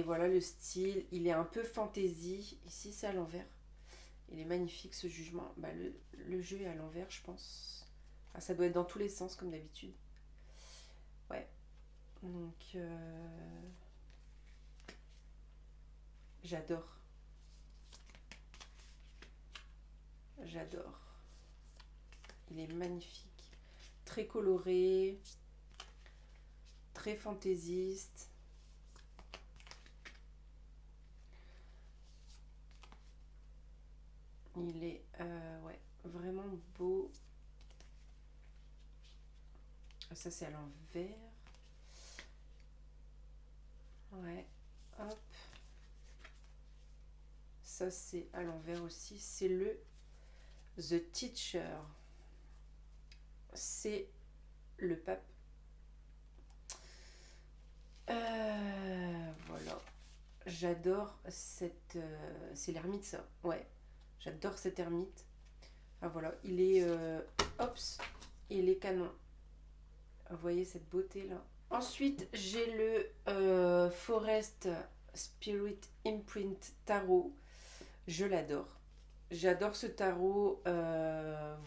voilà le style. Il est un peu fantasy. Ici, c'est à l'envers. Il est magnifique ce jugement. Bah, le jeu est à l'envers, je pense. Ah, ça doit être dans tous les sens, comme d'habitude. Ouais. Donc, j'adore. J'adore. Il est magnifique. Très coloré. Très fantaisiste. Il est ouais, vraiment beau. Ça, c'est à l'envers. Ouais, hop. Ça, c'est à l'envers aussi. C'est le The Teacher. C'est le pape. Voilà. J'adore cette... c'est l'ermite, ça. Ouais. J'adore cette ermite. Ah, voilà. Il est... Hops. Il est canon. Vous voyez cette beauté-là. Ensuite, j'ai le Forest Spirit Imprint Tarot. Je l'adore. J'adore ce tarot.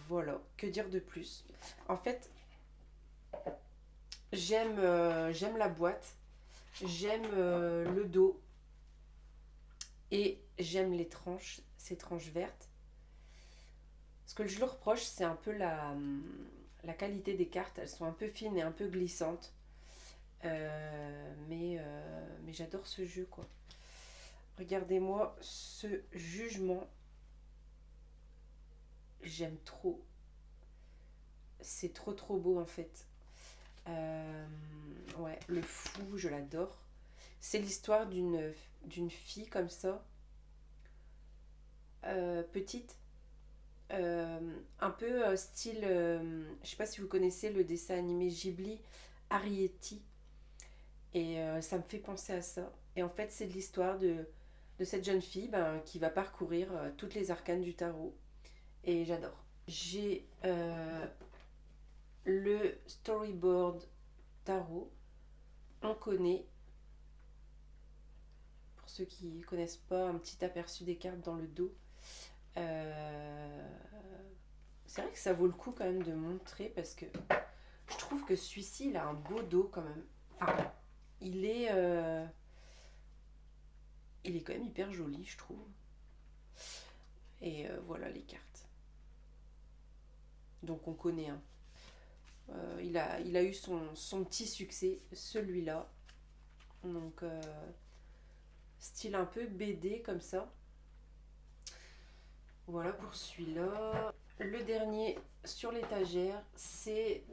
Voilà. Que dire de plus? En fait, j'aime la boîte. J'aime le dos. Et j'aime les tranches. Ces tranches vertes. Ce que je le reproche, c'est un peu la qualité des cartes. Elles sont un peu fines et un peu glissantes. Mais j'adore ce jeu, quoi. Regardez-moi ce jugement. J'aime trop. C'est trop beau, en fait. Ouais, le fou, je l'adore. C'est l'histoire d'une fille comme ça, petite, un peu style, je sais pas si vous connaissez le dessin animé Ghibli, Arrietty, et ça me fait penser à ça. Et en fait, c'est l'histoire de cette jeune fille qui va parcourir toutes les arcanes du tarot, et j'adore. J'ai le storyboard tarot, on connaît. Pour ceux qui ne connaissent pas, un petit aperçu des cartes dans le dos. C'est vrai que ça vaut le coup quand même de montrer parce que je trouve que celui-ci, il a un beau dos quand même. Enfin, il est quand même hyper joli, je trouve. Et voilà les cartes. Donc on connaît un. Il a eu son petit succès, celui-là. Donc style un peu BD comme ça. Voilà pour celui-là. Le dernier sur l'étagère, c'est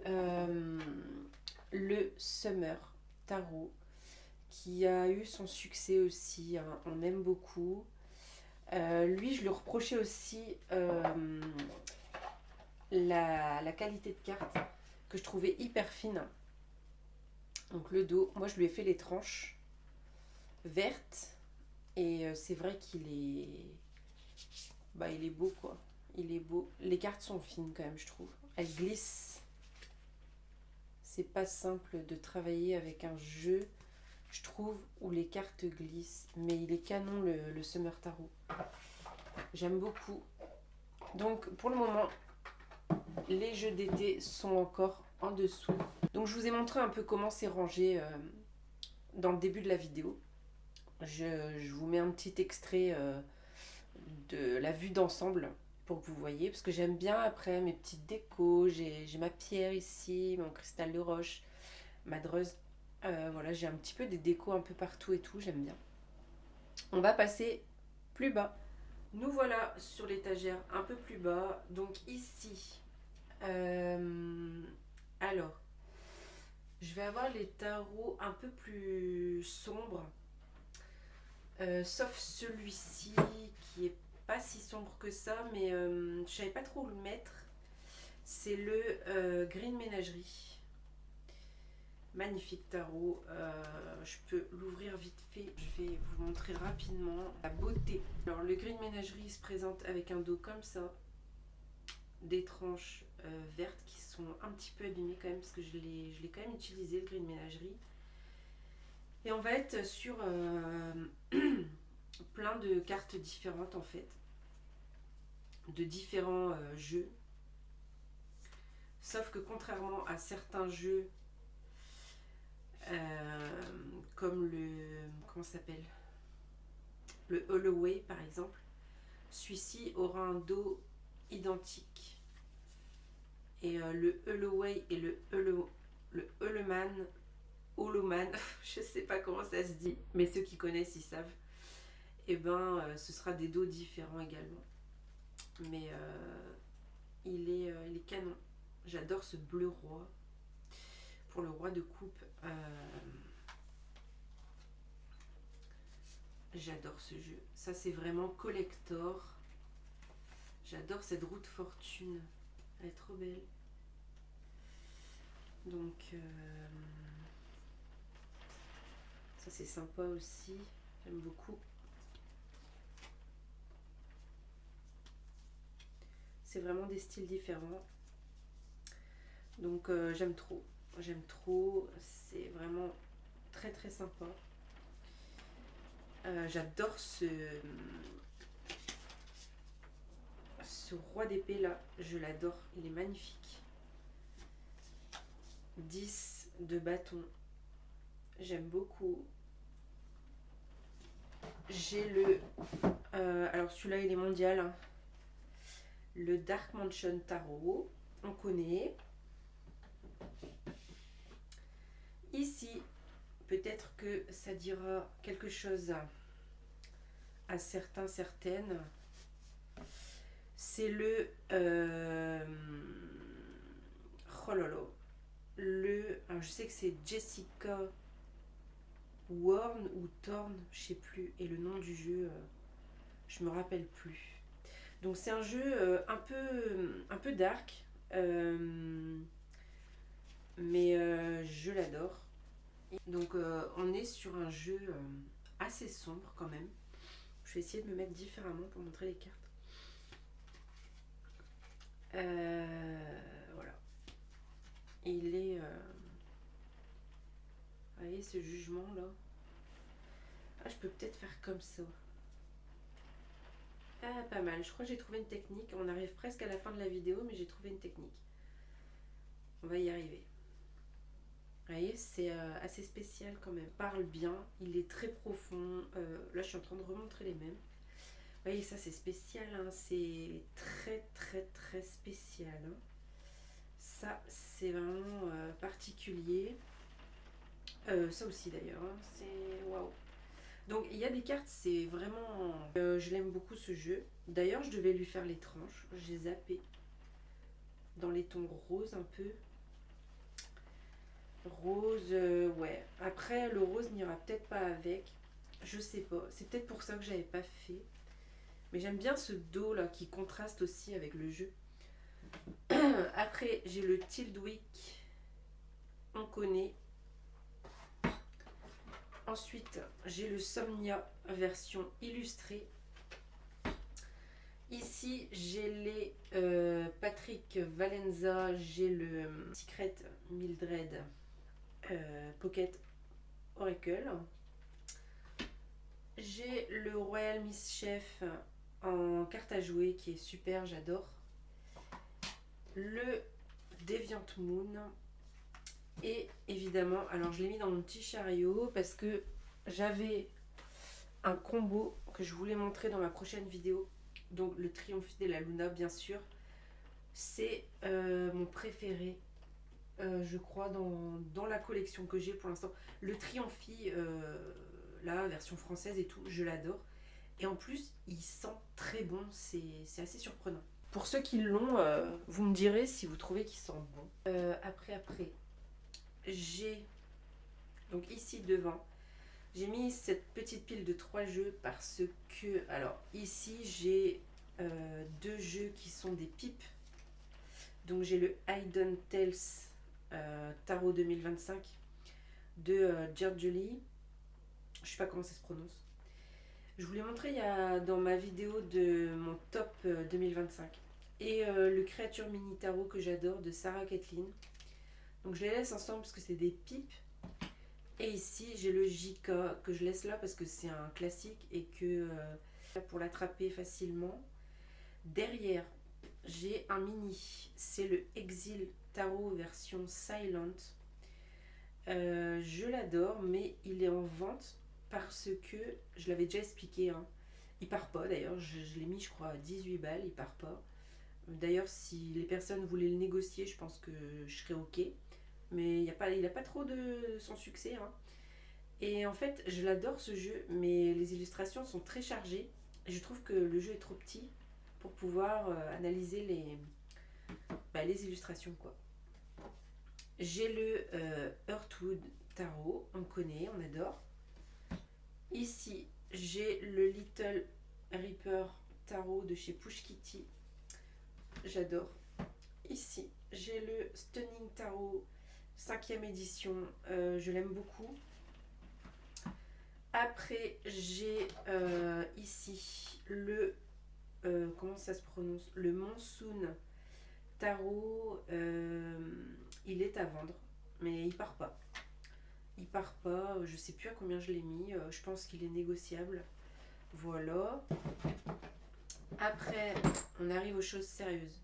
le Summer tarot qui a eu son succès aussi, hein, on aime beaucoup. Lui, je lui reprochais aussi la qualité de carte que je trouvais hyper fine. Donc le dos, moi je lui ai fait les tranches vertes et c'est vrai qu'il est... Bah il est beau quoi, il est beau. Les cartes sont fines quand même je trouve, elles glissent. C'est pas simple de travailler avec un jeu, je trouve, où les cartes glissent. Mais il est canon le Summer Tarot. J'aime beaucoup. Donc pour le moment, les jeux d'été sont encore en dessous. Donc je vous ai montré un peu comment c'est rangé dans le début de la vidéo. Je vous mets un petit extrait de la vue d'ensemble pour que vous voyez. Parce que j'aime bien après mes petites décos. J'ai ma pierre ici, mon cristal de roche, ma dreuse. Voilà, j'ai un petit peu des décos un peu partout et tout, j'aime bien. On va passer plus bas. Nous voilà sur l'étagère un peu plus bas. Donc ici, alors, je vais avoir les tarots un peu plus sombres. Sauf celui-ci qui est pas si sombre que ça, mais je savais pas trop où le mettre. C'est le Green Ménagerie. Magnifique tarot. Je peux l'ouvrir vite fait. Je vais vous montrer rapidement la beauté. Alors le Green Ménagerie se présente avec un dos comme ça. Des tranches vertes qui sont un petit peu abîmées quand même parce que je l'ai quand même utilisé le Green Ménagerie. Et on va être sur plein de cartes différentes en fait. De différents jeux. Sauf que contrairement à certains jeux comme le... comment ça s'appelle, le Holloway par exemple, celui-ci aura un dos identique. Et le Holloway et le Holloman, je sais pas comment ça se dit, mais ceux qui connaissent ils savent, et ben ce sera des dos différents également. Mais il est canon. J'adore ce bleu roi. Pour le roi de coupe, j'adore ce jeu. Ça c'est vraiment collector. J'adore cette roue de fortune. Elle est trop belle. Donc ça c'est sympa aussi. J'aime beaucoup. C'est vraiment des styles différents. Donc j'aime trop. J'aime trop. C'est vraiment très très sympa. J'adore ce roi d'épée là. Je l'adore. Il est magnifique. 10 de bâton. J'aime beaucoup. J'ai le... alors celui-là il est mondial. Hein. Le Dark Mansion Tarot. On connaît. Ici, peut-être que ça dira quelque chose à certains, certaines. C'est le... oh là là. Alors je sais que c'est Jessica Warne ou Thorne, je sais plus. Et le nom du jeu, je me rappelle plus. Donc c'est un jeu un peu dark. Mais je l'adore. Donc on est sur un jeu assez sombre quand même. Je vais essayer de me mettre différemment pour montrer les cartes. Voilà. Il est... vous voyez ce jugement là. Ah, je peux peut-être faire comme ça. Ah, pas mal. Je crois que j'ai trouvé une technique. On arrive presque à la fin de la vidéo, mais j'ai trouvé une technique. On va y arriver. Vous voyez, c'est assez spécial quand même. Il parle bien, il est très profond. Là, je suis en train de remontrer les mêmes. Vous voyez, ça c'est spécial, hein. C'est très très très spécial. Hein. Ça, c'est vraiment particulier. Ça aussi d'ailleurs, hein. C'est waouh. Donc il y a des cartes, c'est vraiment... je l'aime beaucoup ce jeu. D'ailleurs, je devais lui faire les tranches. J'ai zappé dans les tons roses un peu. Rose, ouais. Après, le rose n'ira peut-être pas avec. Je sais pas. C'est peut-être pour ça que j'avais pas fait. Mais j'aime bien ce dos là qui contraste aussi avec le jeu. Après, j'ai le Tildwick. On connaît. Ensuite, j'ai le Somnia version illustrée. Ici, j'ai les Patrick Valenza. J'ai le Secret Mildred Pocket Oracle. J'ai le Royal Miss Chef en carte à jouer qui est super, j'adore. Le Deviant Moon. Et évidemment, alors je l'ai mis dans mon petit chariot parce que j'avais un combo que je voulais montrer dans ma prochaine vidéo. Donc le Triomphe de la Luna, bien sûr. C'est mon préféré, je crois, dans la collection que j'ai pour l'instant. Le Triomphe, la version française et tout, je l'adore. Et en plus, il sent très bon, c'est assez surprenant. Pour ceux qui l'ont, vous me direz si vous trouvez qu'il sent bon. Après, j'ai, donc ici devant, j'ai mis cette petite pile de 3 jeux parce que, alors ici j'ai 2 jeux qui sont des pipes. Donc j'ai le Hidden Tales Tarot 2025 de Giorgioli. Je sais pas comment ça se prononce. Je vous l'ai montré dans ma vidéo de mon top 2025. Et le Créature Mini Tarot que j'adore de Sarah Kathleen. Donc je les laisse ensemble parce que c'est des pipes. Et ici j'ai le JK que je laisse là parce que c'est un classique et que pour l'attraper facilement. Derrière j'ai un mini, c'est le Exil Tarot version Silent. Je l'adore mais il est en vente parce que, je l'avais déjà expliqué, hein, il part pas d'ailleurs, je l'ai mis je crois à 18 balles, il part pas. D'ailleurs si les personnes voulaient le négocier je pense que je serais ok. Mais il n'a pas trop de son succès. Hein. Et en fait, je l'adore ce jeu, mais les illustrations sont très chargées. Et je trouve que le jeu est trop petit pour pouvoir analyser les illustrations, quoi. J'ai le Earthwood Tarot, on connaît, on adore. Ici, j'ai le Little Reaper Tarot de chez Push Kitty. J'adore. Ici, j'ai le Stunning Tarot 5e édition, je l'aime beaucoup. Après, j'ai ici le, comment ça se prononce, le Monsoon Tarot. Il est à vendre, mais il part pas. Il part pas, je sais plus à combien je l'ai mis, je pense qu'il est négociable. Voilà. Après, on arrive aux choses sérieuses.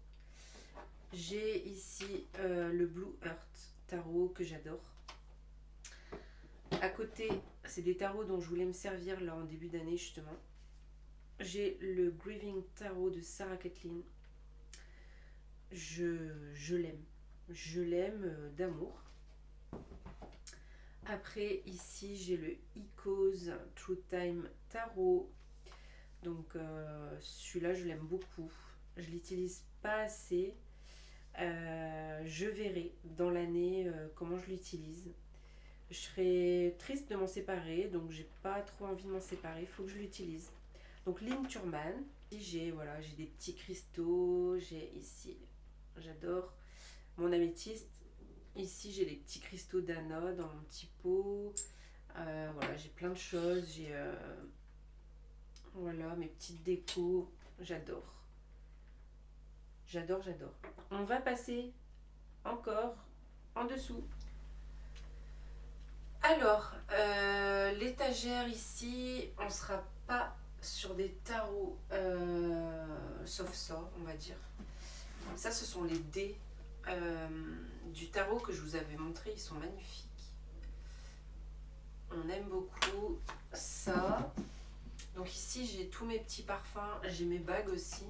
J'ai ici le Blue Earth Tarot que j'adore. À côté, c'est des tarots dont je voulais me servir là en début d'année justement. J'ai le Grieving Tarot de Sarah Kathleen. Je l'aime. Je l'aime d'amour. Après, ici, j'ai le Icos True Time Tarot. Donc, celui-là, je l'aime beaucoup. Je l'utilise pas assez. Je verrai dans l'année comment je l'utilise. Je serais triste de m'en séparer, donc j'ai pas trop envie de m'en séparer, il faut que je l'utilise. Donc Lynn Turman, j'ai des petits cristaux, j'ai ici, j'adore mon améthyste. Ici j'ai les petits cristaux d'Anna dans mon petit pot. Voilà, j'ai plein de choses, j'ai voilà mes petites décos, j'adore. J'adore, j'adore. On va passer encore en dessous. Alors, l'étagère ici, on ne sera pas sur des tarots, sauf ça, on va dire. Ça, ce sont les dés du tarot que je vous avais montré, ils sont magnifiques. On aime beaucoup ça. Donc ici, j'ai tous mes petits parfums, j'ai mes bagues aussi.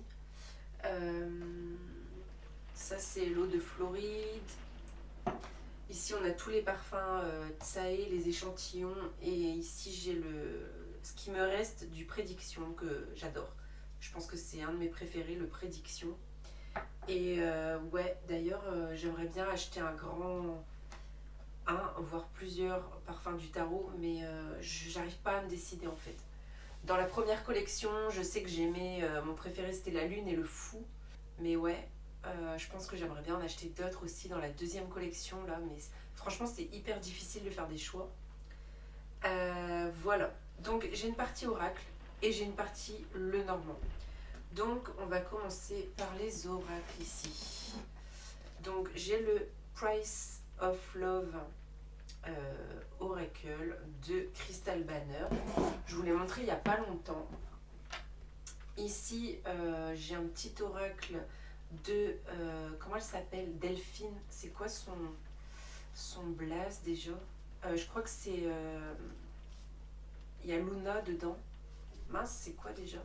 Ça, c'est l'eau de Floride. Ici, on a tous les parfums Tsae, les échantillons. Et ici, j'ai ce qui me reste du Prédiction que j'adore. Je pense que c'est un de mes préférés, le Prédiction. Et ouais, d'ailleurs, j'aimerais bien acheter un grand un, voire plusieurs parfums du tarot, mais j'arrive pas à me décider en fait. Dans la première collection, je sais que j'aimais, mon préféré c'était la lune et le fou, mais ouais, je pense que j'aimerais bien en acheter d'autres aussi dans la deuxième collection là, mais franchement c'est hyper difficile de faire des choix. Voilà, donc j'ai une partie oracle et j'ai une partie le normand. Donc on va commencer par les oracles ici. Donc j'ai le Price of Love Oracle de Crystal Banner. Je vous l'ai montré il n'y a pas longtemps. Ici j'ai un petit oracle de comment elle s'appelle, Delphine. C'est quoi son blaze déjà? Je crois que c'est il y a Luna dedans. Mince, c'est quoi déjà?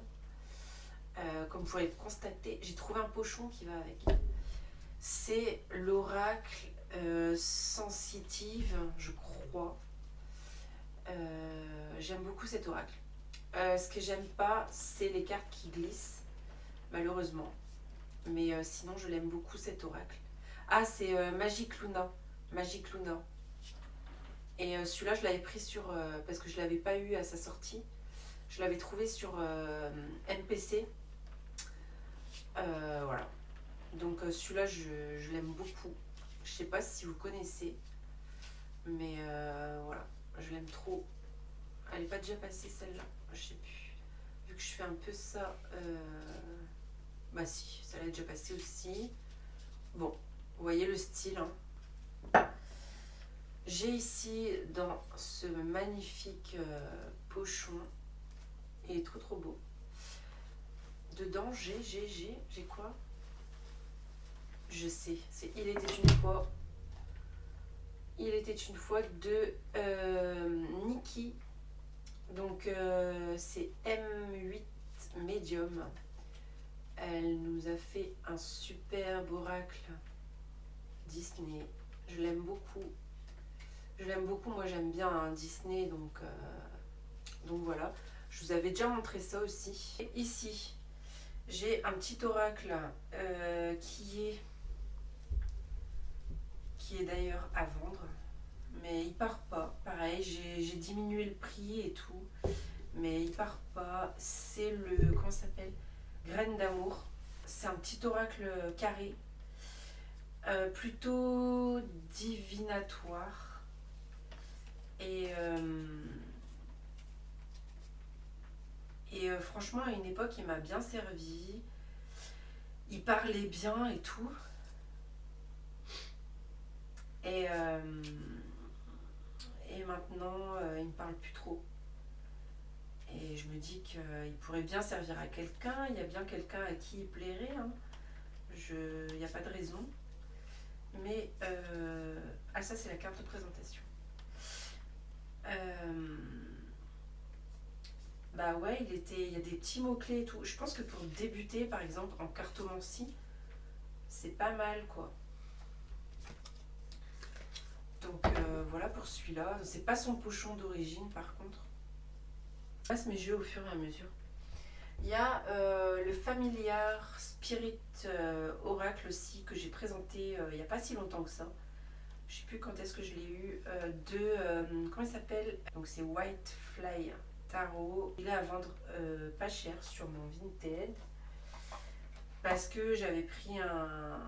Comme vous pouvez le constater, j'ai trouvé un pochon qui va avec. C'est l'oracle sensitive, je crois. J'aime beaucoup cet oracle. Ce que j'aime pas, c'est les cartes qui glissent, malheureusement. Mais sinon, je l'aime beaucoup cet oracle. Ah, c'est Magic Luna. Magic Luna. Et celui-là, je l'avais pris sur... parce que je ne l'avais pas eu à sa sortie. Je l'avais trouvé sur NPC. Voilà. Donc celui-là, je l'aime beaucoup. Je sais pas si vous connaissez. Mais voilà. Je l'aime trop. Elle n'est pas déjà passée celle-là? Je sais plus. Vu que je fais un peu ça... Bah si, ça l'a déjà passé aussi. Bon, vous voyez le style. Hein. J'ai ici dans ce magnifique pochon. Il est trop trop beau. Dedans, j'ai quoi? Je sais, c'est Il était une fois. Il était une fois de Nikki. Donc c'est M8 Medium. Elle nous a fait un superbe oracle Disney. Je l'aime beaucoup. Je l'aime beaucoup, moi j'aime bien hein, Disney, donc voilà. Je vous avais déjà montré ça aussi. Et ici, j'ai un petit oracle qui est d'ailleurs à vendre, mais il part pas. Pareil, j'ai diminué le prix et tout, mais il part pas. C'est le, comment ça s'appelle, Graine d'amour. C'est un petit oracle carré, plutôt divinatoire. Et franchement, à une époque, il m'a bien servi. Il parlait bien et tout. Et maintenant, il me parle plus trop. Et je me dis qu'il pourrait bien servir à quelqu'un. Il y a bien quelqu'un à qui il plairait. Hein. Il n'y a pas de raison. Mais... ah, ça, c'est la carte de présentation. Bah ouais, il y a des petits mots-clés et tout. Je pense que pour débuter, par exemple, en cartomancie, c'est pas mal, quoi. Donc voilà pour celui-là. C'est pas son pochon d'origine, par contre. Je passe mes jeux au fur et à mesure. Il y a le Familiar Spirit Oracle aussi, que j'ai présenté il n'y a pas si longtemps que ça. Je sais plus quand est-ce que je l'ai eu. Comment il s'appelle? Donc c'est White Fly Tarot. Il est à vendre pas cher sur mon Vinted. Parce que j'avais pris un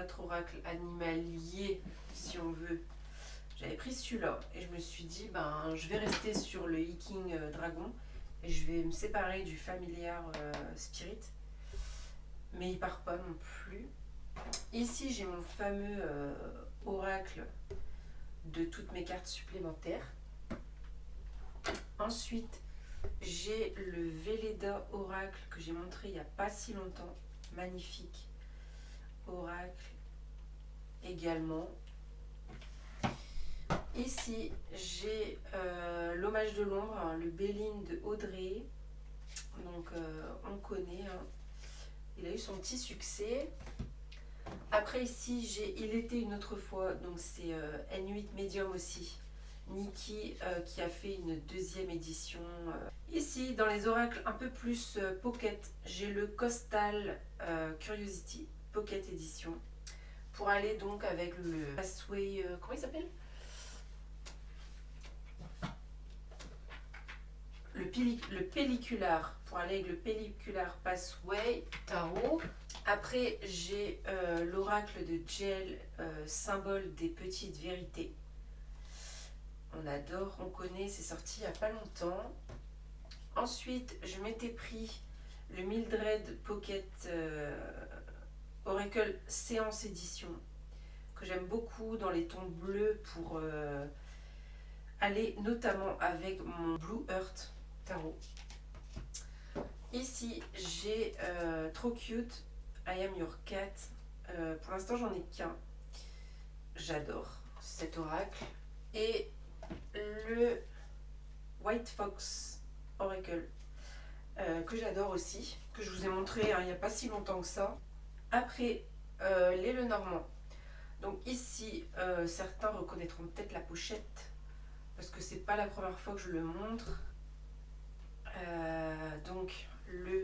autre oracle animalier, si on veut. J'avais pris celui-là et je me suis dit, ben, je vais rester sur le Hiking Dragon et je vais me séparer du Familiar Spirit. Mais il part pas non plus. Ici, j'ai mon fameux oracle de toutes mes cartes supplémentaires. Ensuite, j'ai le Velleda Oracle que j'ai montré il n'y a pas si longtemps. Magnifique oracle également. Ici, j'ai l'hommage de l'ombre, hein, le Béline de Audrey. Donc, on connaît. Hein. Il a eu son petit succès. Après, ici, j'ai Il était une autre fois. Donc, c'est N8 Medium aussi. Nikki qui a fait une deuxième édition. Ici, dans les oracles un peu plus pocket, j'ai le Costal Curiosity Pocket Edition. Pour aller donc avec le Passway, comment il s'appelle? le pellicular, pour aller avec le pellicular Pathway Tarot. Après, j'ai l'oracle de Djel, symbole des petites vérités. On adore, on connaît, c'est sorti il n'y a pas longtemps. Ensuite, je m'étais pris le Mildred Pocket Oracle Séance Édition, que j'aime beaucoup dans les tons bleus pour aller notamment avec mon Blue Earth Tarot. Ici, j'ai Trop Cute, I Am Your Cat. Pour l'instant, j'en ai qu'un. J'adore cet oracle. Et le White Fox Oracle, que j'adore aussi, que je vous ai montré il n'y a pas si longtemps que ça. Après, les Lenormand. Donc ici, certains reconnaîtront peut-être la pochette, parce que c'est pas la première fois que je le montre. Donc le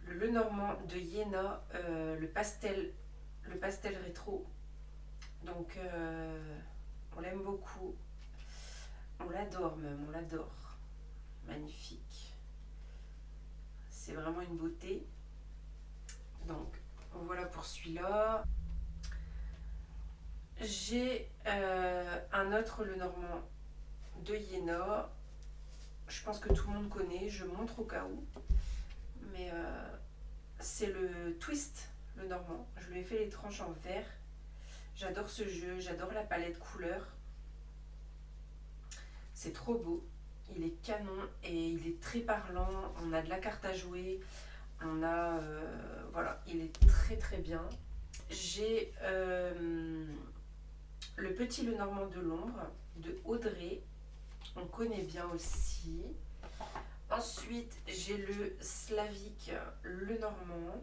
Lenormand de Iéna, le pastel rétro. Donc on l'aime beaucoup, on l'adore même, on l'adore. Magnifique, c'est vraiment une beauté. Donc voilà pour celui-là. J'ai un autre Lenormand de Iéna. Je pense que tout le monde connaît, je montre au cas où. Mais c'est le Twist Lenormand. Je lui ai fait les tranches en vert. J'adore ce jeu, j'adore la palette couleurs. C'est trop beau. Il est canon et il est très parlant. On a de la carte à jouer. On a... voilà, il est très très bien. J'ai le petit Lenormand de l'ombre de Audrey. On connaît bien aussi. Ensuite, j'ai le Slavique Lenormand.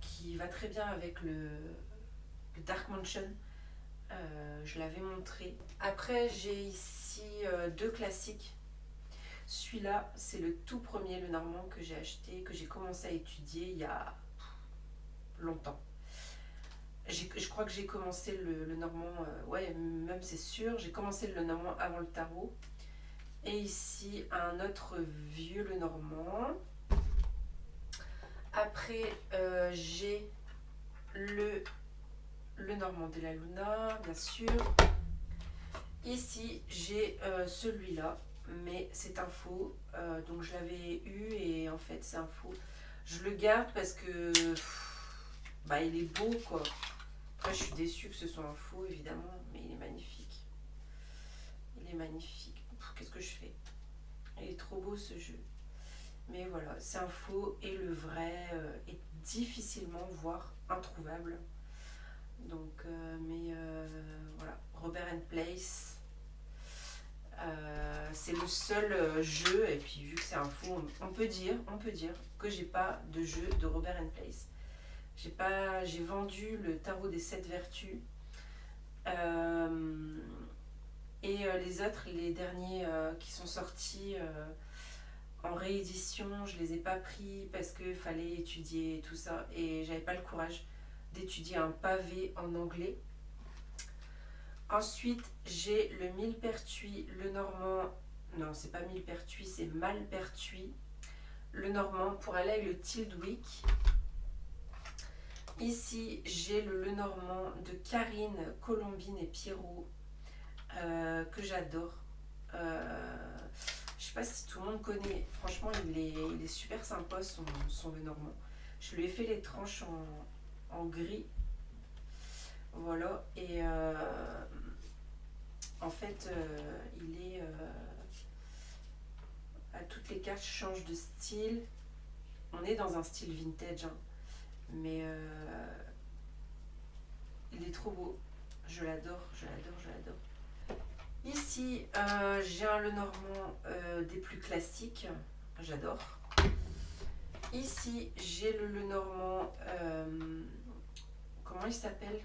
Qui va très bien avec le Dark Mansion. Je l'avais montré. Après, j'ai ici deux classiques. Celui-là, c'est le tout premier Lenormand que j'ai acheté, que j'ai commencé à étudier il y a longtemps. Je crois que j'ai commencé le Lenormand, ouais, même c'est sûr, j'ai commencé le Lenormand avant le tarot. Et ici, un autre vieux Lenormand. Après, j'ai le Lenormand de la Luna, bien sûr. Ici, j'ai celui-là, mais c'est un faux. Donc, je l'avais eu et en fait, c'est un faux. Je le garde parce que bah, il est beau, quoi. Après, je suis déçue que ce soit un faux, évidemment, mais il est magnifique. Il est magnifique. Qu'est-ce que je fais? Il est trop beau, ce jeu. Mais voilà, c'est un faux et le vrai est difficilement, voire introuvable. Donc, voilà, Robert & Place. C'est le seul jeu, et puis vu que c'est un faux, on peut dire que j'ai pas de jeu de Robert & Place. J'ai vendu le tarot des 7 vertus. Et les autres, les derniers qui sont sortis en réédition, je les ai pas pris parce qu'il fallait étudier tout ça et j'avais pas le courage d'étudier un pavé en anglais. Ensuite, j'ai le Millepertuis Lenormand. Non, c'est pas Millepertuis, c'est Malpertuis Lenormand pour aller avec le Tildwick. Ici, j'ai le Lenormand de Karine, Colombine et Pierrot que j'adore. Je sais pas si tout le monde connaît, franchement il est super sympa son Lenormand. Je lui ai fait les tranches en gris. Voilà, et en fait il est à toutes les cartes changent de style. On est dans un style vintage, hein, mais il est trop beau. Je l'adore, je l'adore, je l'adore. Ici, j'ai un Lenormand des plus classiques, j'adore. Ici, j'ai le Lenormand, comment il s'appelle?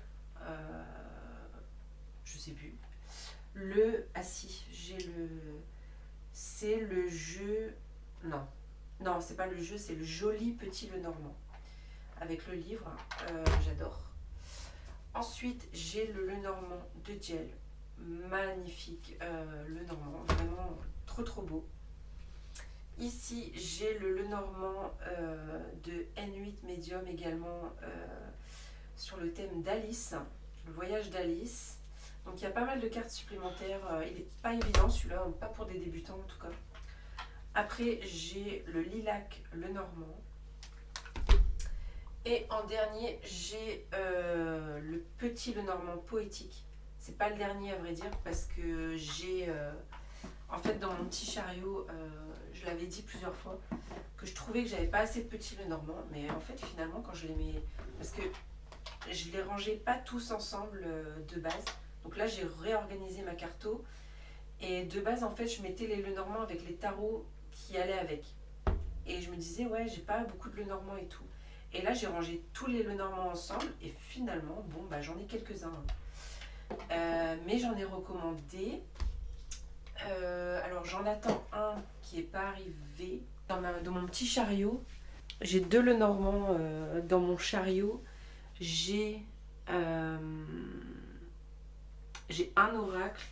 Je sais plus. C'est le jeu, non, c'est pas le jeu, c'est le joli petit Lenormand. Avec le livre, j'adore. Ensuite, j'ai le Lenormand de Djel. magnifique, le Normand, vraiment trop beau. Ici j'ai le Lenormand de N8 Medium également sur le thème d'Alice, le voyage d'Alice. Donc il y a pas mal de cartes supplémentaires, il n'est pas évident celui-là, pas pour des débutants en tout cas. Après j'ai le Lilac Lenormand. Et en dernier, j'ai le petit Lenormand poétique. C'est pas le dernier à vrai dire parce que j'ai... en fait dans mon petit chariot, je l'avais dit plusieurs fois, que je trouvais que j'avais pas assez de petits Lenormand. Mais en fait finalement quand je les mets... Parce que je les rangeais pas tous ensemble de base. Donc là j'ai réorganisé ma carto. Et de base en fait je mettais les Lenormand avec les tarots qui allaient avec. Et je me disais ouais j'ai pas beaucoup de Lenormand et tout. Et là, j'ai rangé tous les Lenormand ensemble et finalement, bon, bah, j'en ai quelques-uns. Mais j'en ai recommandé. Alors, j'en attends un qui n'est pas arrivé. Dans mon petit chariot, j'ai 2 Lenormand dans mon chariot. J'ai un oracle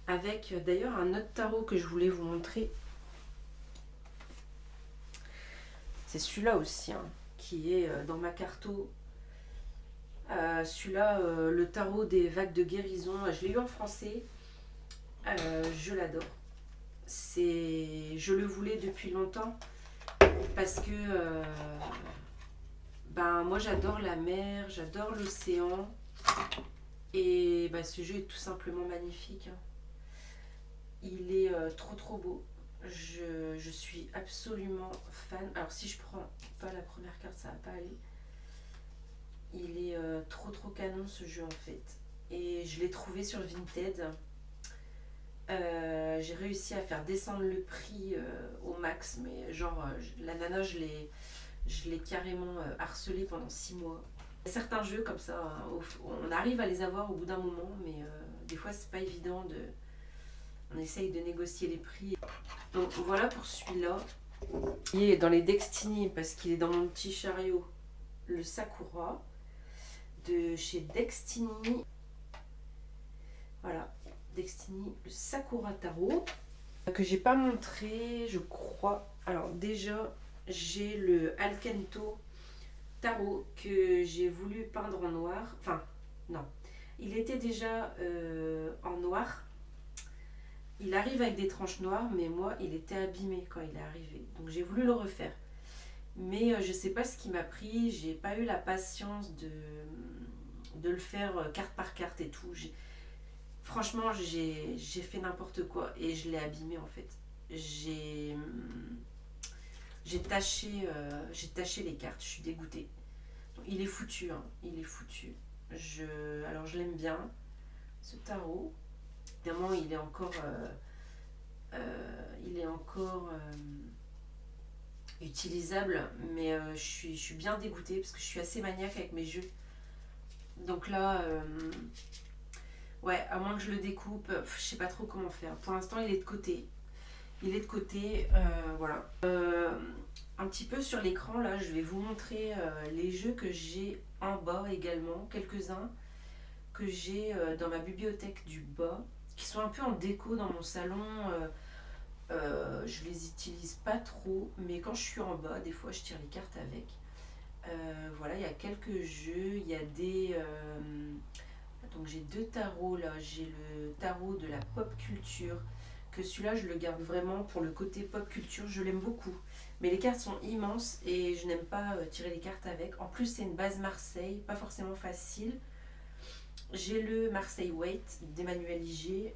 avec d'ailleurs un autre tarot que je voulais vous montrer. C'est celui-là aussi, hein, qui est dans ma carto. Celui-là, le tarot des vagues de guérison, je l'ai eu en français. Je l'adore. Je le voulais depuis longtemps parce que ben, moi j'adore la mer, j'adore l'océan. Et ben, ce jeu est tout simplement magnifique. Hein. Il est trop beau. Je suis absolument fan. Alors si je prends pas la première carte, ça va pas aller. Il est trop canon ce jeu en fait. Et je l'ai trouvé sur Vinted. J'ai réussi à faire descendre le prix au max. Mais genre la nana je l'ai carrément harcelée pendant 6 mois. Il y a certains jeux comme ça, hein, on arrive à les avoir au bout d'un moment. Mais des fois c'est pas évident de... On essaye de négocier les prix. Donc voilà pour celui-là. Il est dans les Destiny parce qu'il est dans mon petit chariot. Le Sakura de chez Destiny. Voilà, Destiny, le Sakura Tarot. Que j'ai pas montré, je crois. Alors déjà, j'ai le Alkento Tarot que j'ai voulu peindre en noir. Enfin, non. Il était déjà en noir. Il arrive avec des tranches noires, mais moi, il était abîmé quand il est arrivé. Donc j'ai voulu le refaire. Mais je sais pas ce qui m'a pris. J'ai pas eu la patience de le faire carte par carte et tout. Franchement, j'ai fait n'importe quoi et je l'ai abîmé en fait. J'ai taché les cartes. Je suis dégoûtée. Donc, il est foutu, hein. Il est foutu. Alors je l'aime bien, ce tarot. Évidemment, il est encore utilisable, mais je suis bien dégoûtée parce que je suis assez maniaque avec mes jeux. Donc là, ouais, à moins que je le découpe, je sais pas trop comment faire. Pour l'instant, il est de côté. Voilà. Un petit peu sur l'écran, là, je vais vous montrer les jeux que j'ai en bas également, quelques-uns que j'ai dans ma bibliothèque du bas, qui sont un peu en déco dans mon salon. Je les utilise pas trop, mais quand je suis en bas, des fois je tire les cartes avec. Voilà, il y a quelques jeux, il y a des... donc j'ai 2 tarots là, j'ai le tarot de la pop culture, que celui-là je le garde vraiment pour le côté pop culture, je l'aime beaucoup. Mais les cartes sont immenses et je n'aime pas tirer les cartes avec. En plus c'est une base Marseille, pas forcément facile. J'ai le Marseille Waite d'Emmanuel Iger.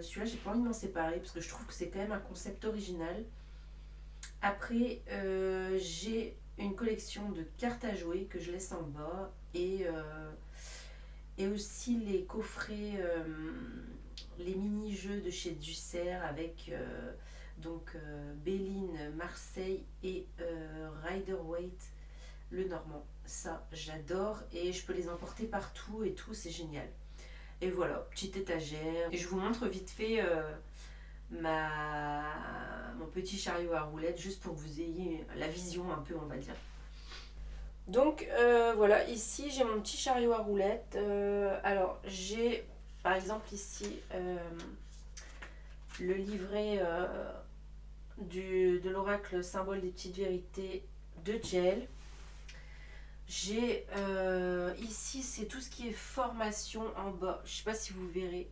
Celui-là, j'ai pas envie de m'en séparer parce que je trouve que c'est quand même un concept original. Après, j'ai une collection de cartes à jouer que je laisse en bas. Et aussi les coffrets, les mini-jeux de chez Dussert avec Béline, Marseille et Rider Waite, le Normand. Ça, j'adore et je peux les emporter partout et tout, c'est génial. Et voilà, petite étagère. Et je vous montre vite fait mon petit chariot à roulettes, juste pour que vous ayez la vision un peu, on va dire. Donc voilà, ici j'ai mon petit chariot à roulettes. Alors j'ai par exemple ici, le livret de l'oracle symbole des petites vérités de Jael. J'ai ici, c'est tout ce qui est formation en bas. Je sais pas si vous verrez.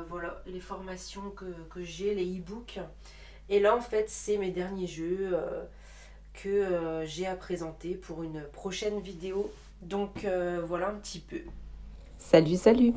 Voilà, les formations que j'ai, les e-books. Et là, en fait, c'est mes derniers jeux que j'ai à présenter pour une prochaine vidéo. Donc, voilà un petit peu. Salut, salut!